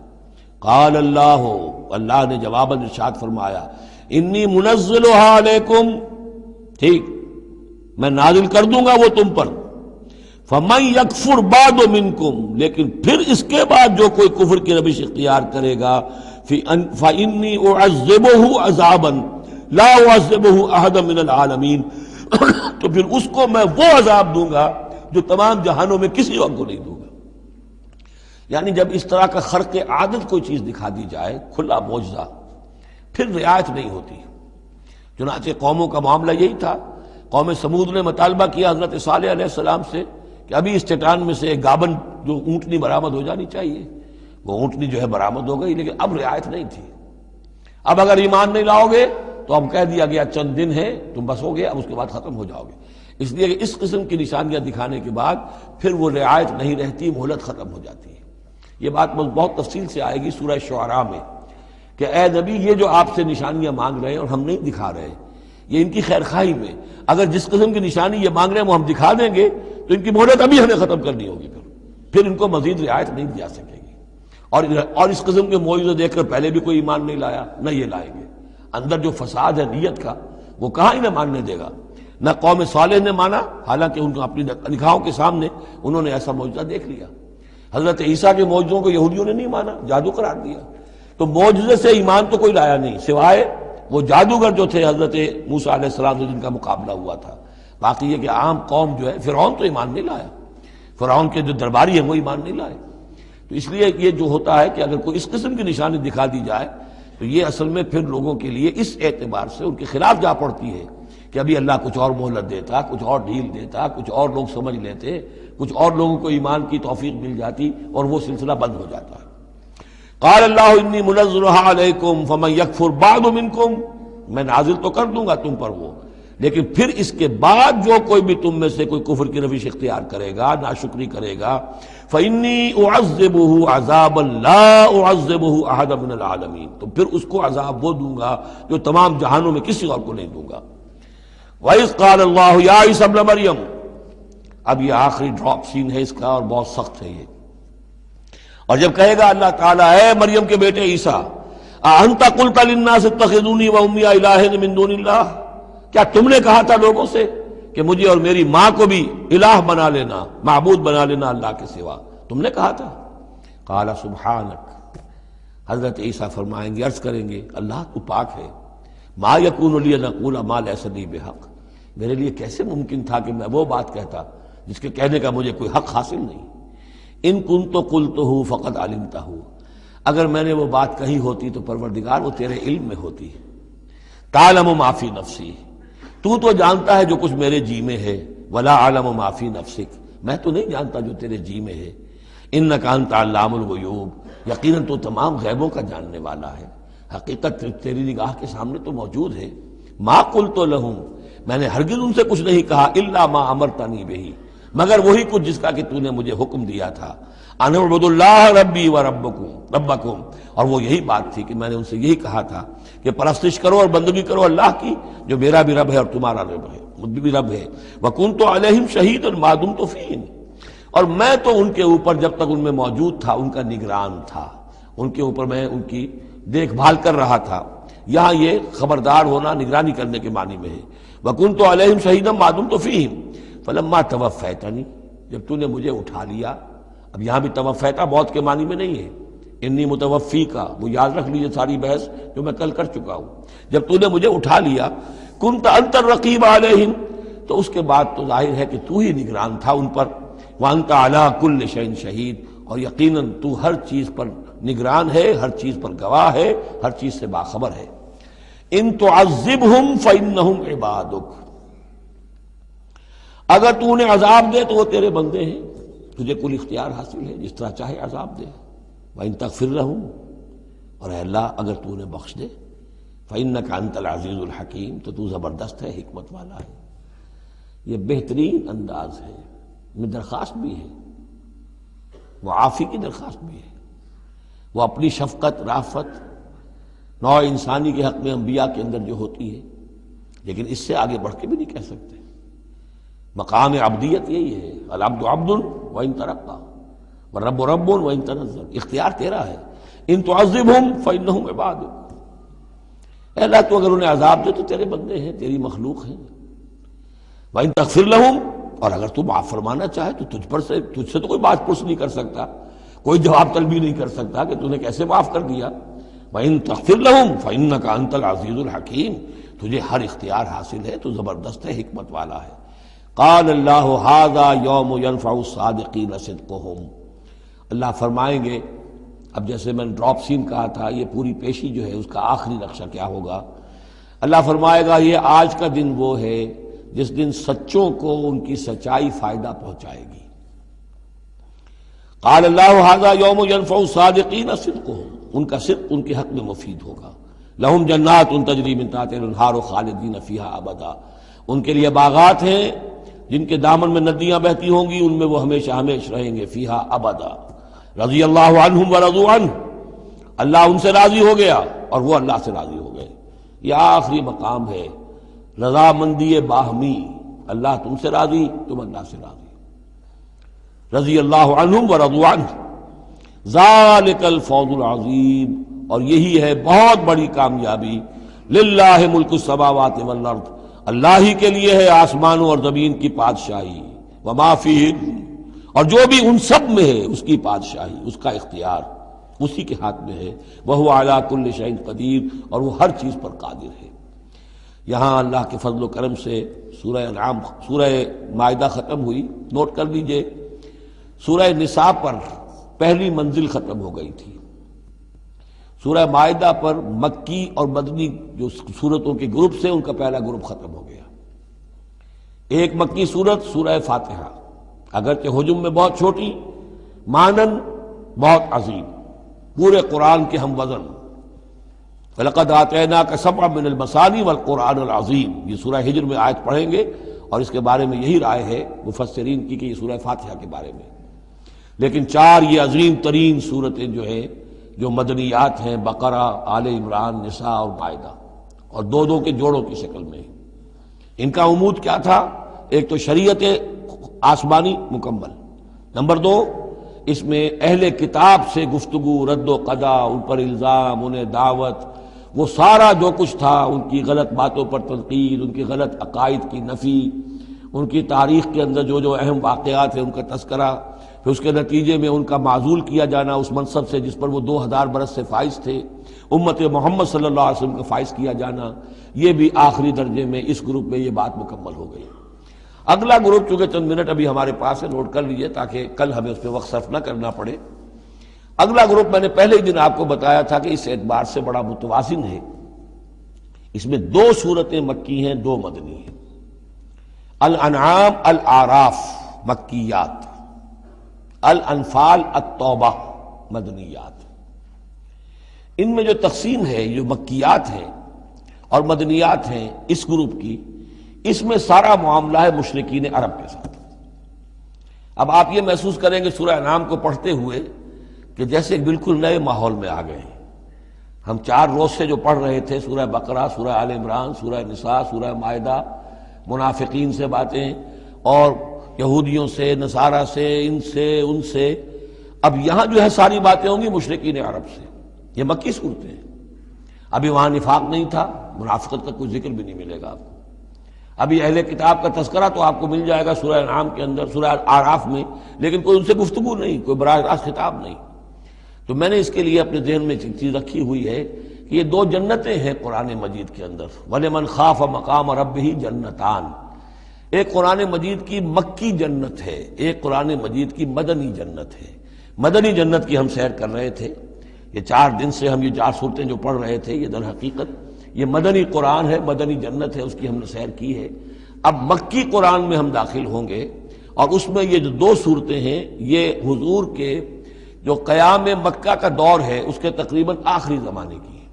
قال اللہ نے جواباً ارشاد فرمایا، انی منزلها علیکم، ٹھیک میں نازل کر دوں گا وہ تم پر، فمن یکفر بعد منکم، لیکن پھر اس کے بعد جو کوئی کفر کی روش اختیار کرے گا، فانی اعذبہ عذابا لا اعذبہ احدا من العالمین، تو پھر اس کو میں وہ عذاب دوں گا جو تمام جہانوں میں کسی اور کو نہیں دوں گا۔ یعنی جب اس طرح کا خرق عادت کوئی چیز دکھا دی جائے، کھلا معجزہ، پھر رعایت نہیں ہوتی۔ چنانچہ قوموں کا معاملہ یہی تھا، قوم سمود نے مطالبہ کیا حضرت صالح علیہ السلام سے کہ ابھی اس چٹان میں سے ایک گابن جو اونٹنی برآمد ہو جانی چاہیے، وہ اونٹنی جو ہے برآمد ہو گئی، لیکن اب رعایت نہیں تھی۔ اب اگر ایمان نہیں لاؤ گے تو اب کہہ دیا گیا چند دن ہے تم بس ہو گے، اب اس کے بعد ختم ہو جاؤ گے۔ اس لیے کہ اس قسم کی نشانیاں دکھانے کے بعد پھر وہ رعایت نہیں رہتی، مہلت ختم ہو جاتی ہے۔ یہ بات بہت تفصیل سے آئے گی سورہ شعراء میں کہ اے نبی یہ جو آپ سے نشانیاں مانگ رہے ہیں اور ہم نہیں دکھا رہے، یہ ان کی خیر خواہی میں، اگر جس قسم کی نشانی یہ مانگ رہے ہیں وہ ہم دکھا دیں گے تو ان کی مہلت ابھی ہمیں ختم کرنی ہوگی، پھر ان کو مزید رعایت نہیں دی جا سکے گی۔ اور اس قسم کے معجزے دیکھ کر پہلے بھی کوئی ایمان نہیں لایا، نہ یہ لائیں گے۔ اندر جو فساد ہے نیت کا وہ کہاں انہیں ماننے دے گا۔ نہ قوم صالح نے مانا، حالانکہ ان کو اپنی نگاہوں کے سامنے انہوں نے ایسا معجزہ دیکھ لیا۔ حضرت عیسیٰ کے معجزوں کو یہودیوں نے نہیں مانا، جادو قرار دیا۔ تو معجزے سے ایمان تو کوئی لایا نہیں سوائے وہ جادوگر جو تھے حضرت موسیٰ علیہ السلام سے جن کا مقابلہ ہوا تھا۔ باقی یہ کہ عام قوم جو ہے، فرعون تو ایمان نہیں لایا، فرعون کے جو درباری ہیں وہ ایمان نہیں لائے۔ تو اس لیے یہ جو ہوتا ہے کہ اگر کوئی اس قسم کی نشانی دکھا دی جائے تو یہ اصل میں پھر لوگوں کے لیے اس اعتبار سے ان کے خلاف جا پڑتی ہے کہ ابھی اللہ کچھ اور مہلت دیتا، کچھ اور ڈھیل دیتا، کچھ اور لوگ سمجھ لیتے، کچھ اور لوگوں کو ایمان کی توفیق مل جاتی اور وہ سلسلہ بند ہو جاتا ہے۔ قال اللہ انی منزلها علیکم فمن یکفر بعد منکم، میں نازل تو کر دوں گا تم پر وہ، لیکن پھر اس کے بعد جو کوئی بھی تم میں سے کوئی کفر کی روش اختیار کرے گا، ناشکری کرے گا، فإنی اعذبہ عذابا لا اعذبہ احد من العالمین، تو پھر اس کو عذاب وہ دوں گا جو تمام جہانوں میں کسی اور کو نہیں دوں گا۔ وَإِذْ قَالَ اللَّهُ يَا عِيسَى ابْنَ مَرْيَمَ، اب یہ آخری ڈراپ سین ہے اس کا اور بہت سخت ہے یہ، اور جب کہے گا اللہ تعالیٰ اے مریم کے بیٹے عیسیٰ، اَأَنْتَ قُلْتَ لِلنَّاسِ اتَّخِذُونِي وَأُمِّيَ إِلَٰهَيْنِ مِن دُونِ اللَّهِ، کیا تم نے کہا تھا لوگوں سے کہ مجھے اور میری ماں کو بھی الہ بنا لینا، معبود بنا لینا اللہ کے سوا، تم نے کہا تھا؟ قال سبحانک، حضرت عیسیٰ فرمائیں گے، عرض کریں گے اللہ تو پاک ہے، ما یکون لی ان اقول ما لیس لی بحق، میرے لیے کیسے ممکن تھا کہ میں وہ بات کہتا جس کے کہنے کا مجھے کوئی حق حاصل نہیں۔ ان کنت قلتہ فقد علمتہ، اگر میں نے وہ بات کہی ہوتی تو پروردگار وہ تیرے علم میں ہوتی۔ تعلم ما فی نفسی، تو جانتا ہے جو کچھ میرے جی میں ہے، ولا اعلم ما فی نفسک، میں تو نہیں جانتا جو تیرے جی میں ہے۔ انک انت علام الغیوب، یقیناً تو تمام غیبوں کا جاننے والا ہے، حقیقت تیری نگاہ کے سامنے تو موجود ہے۔ ما قلت لہم، میں نے ہرگز ان سے کچھ نہیں کہا، الا ما امرتنی بہ، مگر وہی کچھ جس کا کہ تو نے مجھے حکم دیا تھا، ان اعبدوا اللہ ربی و ربکم، اور وہ یہی بات تھی کہ میں نے ان سے یہی کہا تھا کہ پرستش کرو اور بندگی کرو اللہ کی جو میرا بھی رب ہے اور تمہارا رب ہے، مجھ بھی رب ہے۔ وکنت علیہم شہیدا ما دمت فیہم، اور میں تو ان کے اوپر جب تک ان میں موجود تھا ان کا نگران تھا، ان کے اوپر میں ان کی دیکھ بھال کر رہا تھا۔ یہاں یہ خبردار ہونا نگرانی کرنے کے معنی میں ہے، وکنت علیہم شہیدا ما دمت فیہم فلما توفیتنی، جب تو نے مجھے اٹھا لیا۔ اب یہاں بھی توفیتا موت کے معنی میں نہیں ہے، انی متوفی کا، وہ یاد رکھ لیجیے ساری بحث جو میں کل کر چکا ہوں۔ جب تو نے مجھے اٹھا لیا، کنت انت الرقیب علیہم، تو اس کے بعد تو ظاہر ہے کہ تو ہی نگران تھا ان پر، وانت علی کل شیء شہید، اور یقیناً تو ہر چیز پر نگران ہے، ہر چیز پر گواہ ہے، ہر چیز سے باخبر ہے۔ ان تعذبہم فانہم عبادک، اگر تو انہیں عذاب دے تو وہ تیرے بندے ہیں، تجھے کل اختیار حاصل ہے، جس طرح چاہے عذاب دے۔ وَإِن تغفر لَهُمْ، اور اے اللہ اگر تو انہیں بخش دے، فَإِنَّكَ أَنْتَ الْعَزِيزُ الْحَكِيمُ، تو تو زبردست ہے، حکمت والا ہے۔ یہ بہترین انداز ہے، میں درخواست بھی ہے، معافی کی درخواست بھی ہے، وہ اپنی شفقت رافت نوع انسانی کے حق میں انبیاء کے اندر جو ہوتی ہے، لیکن اس سے آگے بڑھ کے بھی نہیں کہہ سکتے۔ مقام عبدیت یہی ہے، العبد عبد وان ترقى والرب رب وان تنزل، اختیار تیرا ہے۔ ان تعذبهم فانهم عبادک، اے اللہ تو اگر انہیں عذاب دے تو تیرے بندے ہیں، تیری مخلوق ہیں۔ وان تغفر لهم، اور اگر تو معاف فرمانا چاہے تو تجھ سے تو کوئی بات پرس نہیں کر سکتا، کوئی جواب طلبی نہیں کر سکتا کہ تو نے کیسے معاف کر دیا۔ وان تغفر لهم فانك انت العزیز الحکیم، تجھے ہر اختیار حاصل ہے، تو زبردست ہے، حکمت والا ہے۔ قال اللہ ھذا یوم ینفع الصادقین صدقہم، اللہ فرمائیں گے، اب جیسے میں نے ڈراپ سین کہا تھا، یہ پوری پیشی جو ہے اس کا آخری نقشہ کیا ہوگا، اللہ فرمائے گا یہ آج کا دن وہ ہے جس دن سچوں کو ان کی سچائی فائدہ پہنچائے گی۔ قال اللہ ھذا یوم ینفع الصادقین صدقہم، ان کا صدق ان کے حق میں مفید ہوگا۔ لہم جنات تجری من تحتہا الانہار خالدین فیہا ابدا، ان کے لیے باغات ہیں جن کے دامن میں ندیاں بہتی ہوں گی، ان میں وہ ہمیشہ ہمیشہ رہیں گے، فیہا ابدا۔ رضی اللہ عنہم ورضوا عنہ، اللہ ان سے راضی ہو گیا اور وہ اللہ سے راضی ہو گئے۔ یہ آخری مقام ہے، رضامندی باہمی، اللہ تم سے راضی، تم اللہ سے راضی۔ رضی اللہ عنہم ورضوا عنہ، ذالک الفوز العظیم، اور یہی ہے بہت بڑی کامیابی۔ للہ ملک السماوات والارض، اللہ ہی کے لیے ہے آسمانوں اور زمین کی بادشاہی، وما فیہن، اور جو بھی ان سب میں ہے اس کی بادشاہی، اس کا اختیار اسی کے ہاتھ میں ہے۔ وہو علی کل شیء قدیر، اور وہ ہر چیز پر قادر ہے۔ یہاں اللہ کے فضل و کرم سے سورہ انعام، سورہ مائدہ ختم ہوئی، نوٹ کر لیجئے، سورہ نساء پر پہلی منزل ختم ہو گئی تھی، سورہ مائدہ پر مکی اور مدنی جو سورتوں کے گروپ سے ان کا پہلا گروپ ختم ہو گیا۔ ایک مکی سورت سورہ فاتحہ، اگرچہ حجم میں بہت چھوٹی، مانن بہت عظیم، پورے قرآن کے ہم وزن، وَلَقَدْ آتَيْنَاكَ سَبْعًا مِنَ الْمَثَانِي وَالْقُرْآنِ الْعَظِيمِ، یہ سورہ ہجر میں آیت پڑھیں گے اور اس کے بارے میں یہی رائے ہے مفسرین کی کہ یہ سورہ فاتحہ کے بارے میں. لیکن چار یہ عظیم ترین صورتیں جو ہیں جو مدنیات ہیں، بقرہ، آل عمران، نساء اور مائدہ، اور دو دو کے جوڑوں کی شکل میں. ان کا عمود کیا تھا؟ ایک تو شریعت آسمانی مکمل، نمبر دو اس میں اہل کتاب سے گفتگو، رد و قضا، ان پر الزام، انہیں دعوت، وہ سارا جو کچھ تھا، ان کی غلط باتوں پر تنقید، ان کی غلط عقائد کی نفی، ان کی تاریخ کے اندر جو جو اہم واقعات ہیں ان کا تذکرہ، پھر اس کے نتیجے میں ان کا معزول کیا جانا اس منصب سے جس پر وہ 2000 برس سے فائز تھے، امت محمد صلی اللہ علیہ وسلم کا فائز کیا جانا، یہ بھی آخری درجے میں اس گروپ میں یہ بات مکمل ہو گئی. اگلا گروپ چونکہ چند منٹ ابھی ہمارے پاس ہے، نوٹ کر لیجئے تاکہ کل ہمیں اس پہ وقت صرف نہ کرنا پڑے. اگلا گروپ میں نے پہلے ہی دن آپ کو بتایا تھا کہ اس اعتبار سے بڑا متوازن ہے. اس میں 2 سورتیں مکی ہیں، 2 مدنی ہیں. الانعام الاعراف مکیات، الانفال التوبہ مدنیات. ان میں جو تقسیم ہے، جو مکیات ہیں اور مدنیات ہیں اس گروپ کی، اس میں سارا معاملہ ہے مشرکین عرب کے ساتھ. اب آپ یہ محسوس کریں گے سورہ انعام کو پڑھتے ہوئے کہ جیسے بالکل نئے ماحول میں آ گئے ہیں. ہم 4 روز سے جو پڑھ رہے تھے سورہ بقرہ، سورہ آل عمران، سورہ نساء، سورہ مائدہ، منافقین سے باتیں اور یہودیوں سے، نصارہ سے، ان سے، اب یہاں جو ہے ساری باتیں ہوں گی مشرکین عرب سے. یہ مکی صورتیں ہیں. ابھی وہاں نفاق نہیں تھا، منافقت کا کوئی ذکر بھی نہیں ملے گا آپ کو. ابھی اہل کتاب کا تذکرہ تو آپ کو مل جائے گا سورہ انعام کے اندر، سورہ اعراف میں، لیکن کوئی ان سے گفتگو نہیں، کوئی براہ راست خطاب نہیں. تو میں نے اس کے لیے اپنے ذہن میں ایک چیز رکھی ہوئی ہے کہ یہ 2 جنتیں ہیں قرآن مجید کے اندر. وَلِمَنْ خَافَ مَقَامَ رَبِّهِ جَنَّتَانِ. ایک قرآن مجید کی مکی جنت ہے، ایک قرآن مجید کی مدنی جنت ہے. مدنی جنت کی ہم سیر کر رہے تھے. یہ 4 دن سے ہم یہ 4 صورتیں جو پڑھ رہے تھے، یہ در حقیقت یہ مدنی قرآن ہے، مدنی جنت ہے، اس کی ہم نے سیر کی ہے. اب مکی قرآن میں ہم داخل ہوں گے اور اس میں یہ جو 2 صورتیں ہیں یہ حضور کے جو قیام مکہ کا دور ہے اس کے تقریباً آخری زمانے کی ہے.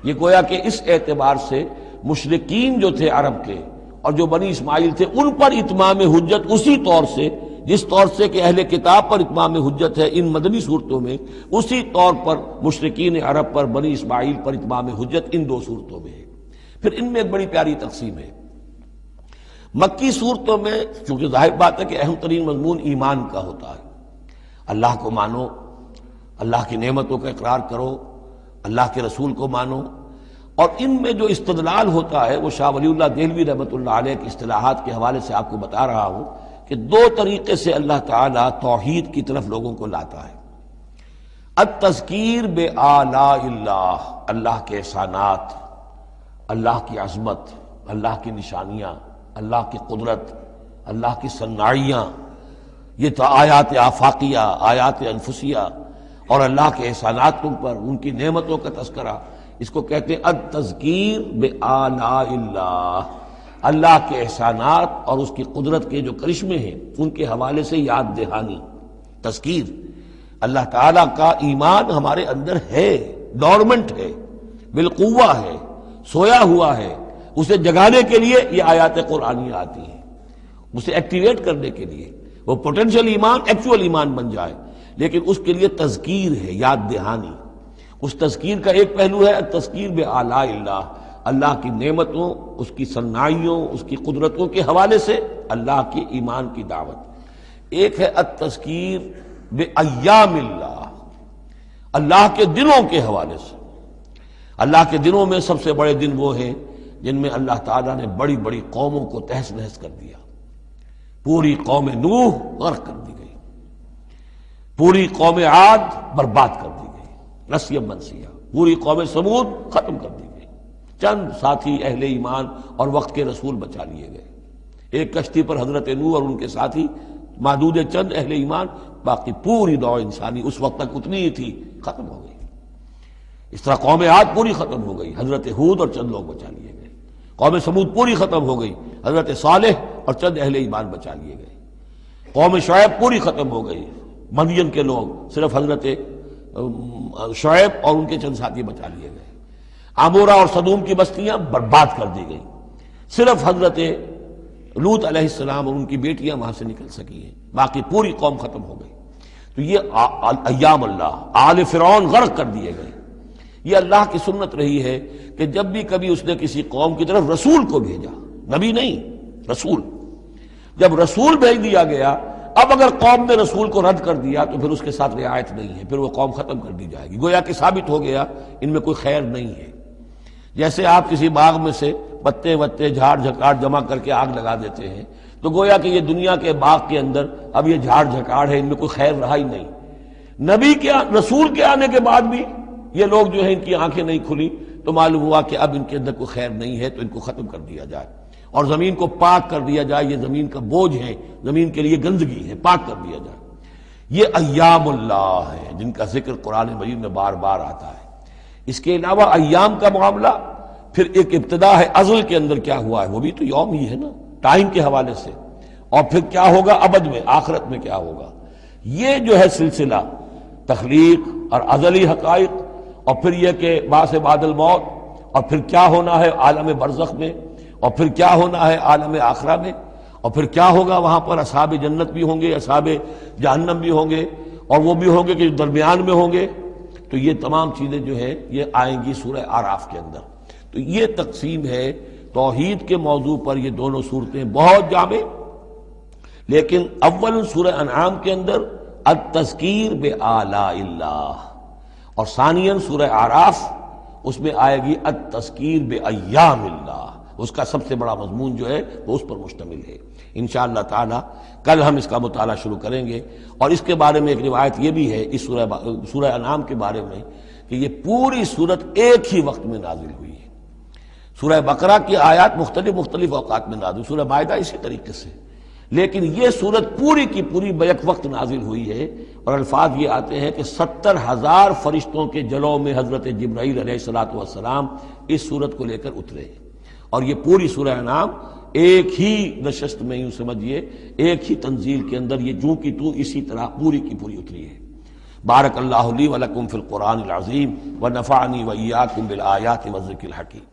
یہ گویا کہ اس اعتبار سے مشرکین جو تھے عرب کے اور جو بنی اسماعیل تھے ان پر اتمام حجت اسی طور سے جس طور سے کہ اہل کتاب پر اتمام حجت ہے ان مدنی صورتوں میں، اسی طور پر مشرکین عرب پر، بنی اسماعیل پر اتمام حجت ان 2 صورتوں میں ہے. پھر ان میں ایک بڑی پیاری تقسیم ہے. مکی صورتوں میں چونکہ ظاہر بات ہے کہ اہم ترین مضمون ایمان کا ہوتا ہے. اللہ کو مانو، اللہ کی نعمتوں کا اقرار کرو، اللہ کے رسول کو مانو. اور ان میں جو استدلال ہوتا ہے وہ شاہ ولی اللہ دہلوی رحمۃ اللہ علیہ کی اصطلاحات کے حوالے سے آپ کو بتا رہا ہوں کہ 2 طریقے سے اللہ تعالیٰ توحید کی طرف لوگوں کو لاتا ہے. التذکیر بآلاء اللہ، اللہ کے احسانات، اللہ کی عظمت، اللہ کی نشانیاں، اللہ کی قدرت، اللہ کی صناعیاں، یہ تو آیات آفاقیہ، آیات انفسیہ، اور اللہ کے احسانات تم پر، ان کی نعمتوں کا تذکرہ. اس کو کہتے ہیں التذکیر بآلاء اللہ، اللہ کے احسانات اور اس کی قدرت کے جو کرشمے ہیں ان کے حوالے سے یاد دہانی، تذکیر. اللہ تعالیٰ کا ایمان ہمارے اندر ہے، ڈورمنٹ ہے، بالقوہ ہے، سویا ہوا ہے. اسے جگانے کے لیے یہ آیات قرآنیہ آتی ہیں، اسے ایکٹیویٹ کرنے کے لیے وہ پوٹینشیل ایمان ایکچوئل ایمان بن جائے. لیکن اس کے لیے تذکیر ہے، یاد دہانی. اس تذکیر کا ایک پہلو ہے التذکیر بآلاء اللہ، اللہ کی نعمتوں، اس کی صناعیوں، اس کی قدرتوں کے حوالے سے اللہ کی ایمان کی دعوت. ایک ہے التذکیر بایام اللہ، اللہ کے دنوں کے حوالے سے. اللہ کے دنوں میں سب سے بڑے دن وہ ہیں جن میں اللہ تعالیٰ نے بڑی بڑی قوموں کو تہس نہس کر دیا. پوری قوم نوح غرق کر دی گئی، پوری قوم عاد برباد کر دی گئی، نسیم منسیہ. پوری قوم سمود ختم کر دی گئی. چند ساتھی اہل ایمان اور وقت کے رسول بچا لیے گئے. ایک کشتی پر حضرت نوح اور ان کے ساتھی، محدود چند اہل ایمان، باقی پوری نوع انسانی اس وقت تک اتنی ہی تھی، ختم ہو گئی. اس طرح قوم عاد پوری ختم ہو گئی، حضرت ہود اور چند لوگ بچا لیے گئے. قوم سمود پوری ختم ہو گئی، حضرت صالح اور چند اہل ایمان بچا لیے گئے. قوم شعیب پوری ختم ہو گئی، مدین کے لوگ، صرف حضرت شعیب اور ان کے چند ساتھی بچا لیے گئے. عمورہ اور صدوم کی بستیاں برباد کر دی گئی، صرف حضرت لوط علیہ السلام اور ان کی بیٹیاں وہاں سے نکل سکی ہیں، باقی پوری قوم ختم ہو گئی۔ تو یہ ایام اللہ، آل فرعون غرق کر دیے گئے۔ یہ اللہ کی سنت رہی ہے کہ جب بھی کبھی اس نے کسی قوم کی طرف رسول کو بھیجا، نبی نہیں رسول، جب رسول بھیج دیا گیا، اب اگر قوم نے رسول کو رد کر دیا تو پھر اس کے ساتھ رعایت نہیں ہے، پھر وہ قوم ختم کر دی جائے گی، گویا کہ ثابت ہو گیا ان میں کوئی خیر نہیں ہے۔ جیسے آپ کسی باغ میں سے پتے وتے جھاڑ جھکاڑ جمع کر کے آگ لگا دیتے ہیں تو گویا کہ یہ دنیا کے باغ کے اندر اب یہ جھاڑ جھکاڑ ہے، ان میں کوئی خیر رہا ہی نہیں۔ نبی کے رسول کے آنے کے بعد بھی یہ لوگ جو ہے ان کی آنکھیں نہیں کھلی تو معلوم ہوا کہ اب ان کے اندر کوئی خیر نہیں ہے، تو ان کو ختم کر دیا جائے اور زمین کو پاک کر دیا جائے، یہ زمین کا بوجھ ہے، زمین کے لیے گندگی ہے، پاک کر دیا جائے۔ یہ ایام اللہ ہے جن کا ذکر قرآن مجید میں بار بار آتا ہے۔ اس کے علاوہ ایام کا معاملہ پھر ایک ابتدا ہے، ازل کے اندر کیا ہوا ہے وہ بھی تو یوم ہی ہے نا، ٹائم کے حوالے سے، اور پھر کیا ہوگا ابد میں، آخرت میں کیا ہوگا۔ یہ جو ہے سلسلہ تخلیق اور ازلی حقائق، اور پھر یہ کہ بعث بعد الموت، اور پھر کیا ہونا ہے عالم برزخ میں، اور پھر کیا ہونا ہے عالم آخرہ میں، اور پھر کیا ہوگا وہاں پر اصحاب جنت بھی ہوں گے، اصحاب جہنم بھی ہوں گے، اور وہ بھی ہوں گے کہ درمیان میں ہوں گے۔ تو یہ تمام چیزیں جو ہے یہ آئیں گی سورہ اعراف کے اندر۔ تو یہ تقسیم ہے توحید کے موضوع پر، یہ دونوں صورتیں بہت جامع، لیکن اول سورہ انعام کے اندر التذکیر بآلاء اللہ، اور ثانیاً سورہ اعراف اس میں آئے گی التذکیر بایام اللہ، اس کا سب سے بڑا مضمون جو ہے وہ اس پر مشتمل ہے۔ انشاءاللہ تعالی کل ہم اس کا مطالعہ شروع کریں گے، اور اس کے بارے میں ایک روایت یہ بھی ہے اس سورہ انعام کے بارے میں کہ یہ پوری سورت ایک ہی وقت میں نازل ہوئی ہے۔ سورہ بقرہ کی آیات مختلف اوقات میں نازل، سورہ مائدہ اسی طریقے سے، لیکن یہ سورت پوری کی پوری بیک وقت نازل ہوئی ہے، اور الفاظ یہ آتے ہیں کہ 70,000 فرشتوں کے جلوں میں حضرت جبرائیل علیہ السلام اس سورت کو لے کر اترے، اور یہ پوری سورہ انعام ایک ہی نشست میں، یوں سمجھیے ایک ہی تنزیل کے اندر یہ جوں کی تو اسی طرح پوری کی پوری اتری ہے۔ بارک اللہ لی ولکم فی القرآن العظیم ونفعنی وإیاکم بالآیات والذکر الحکیم۔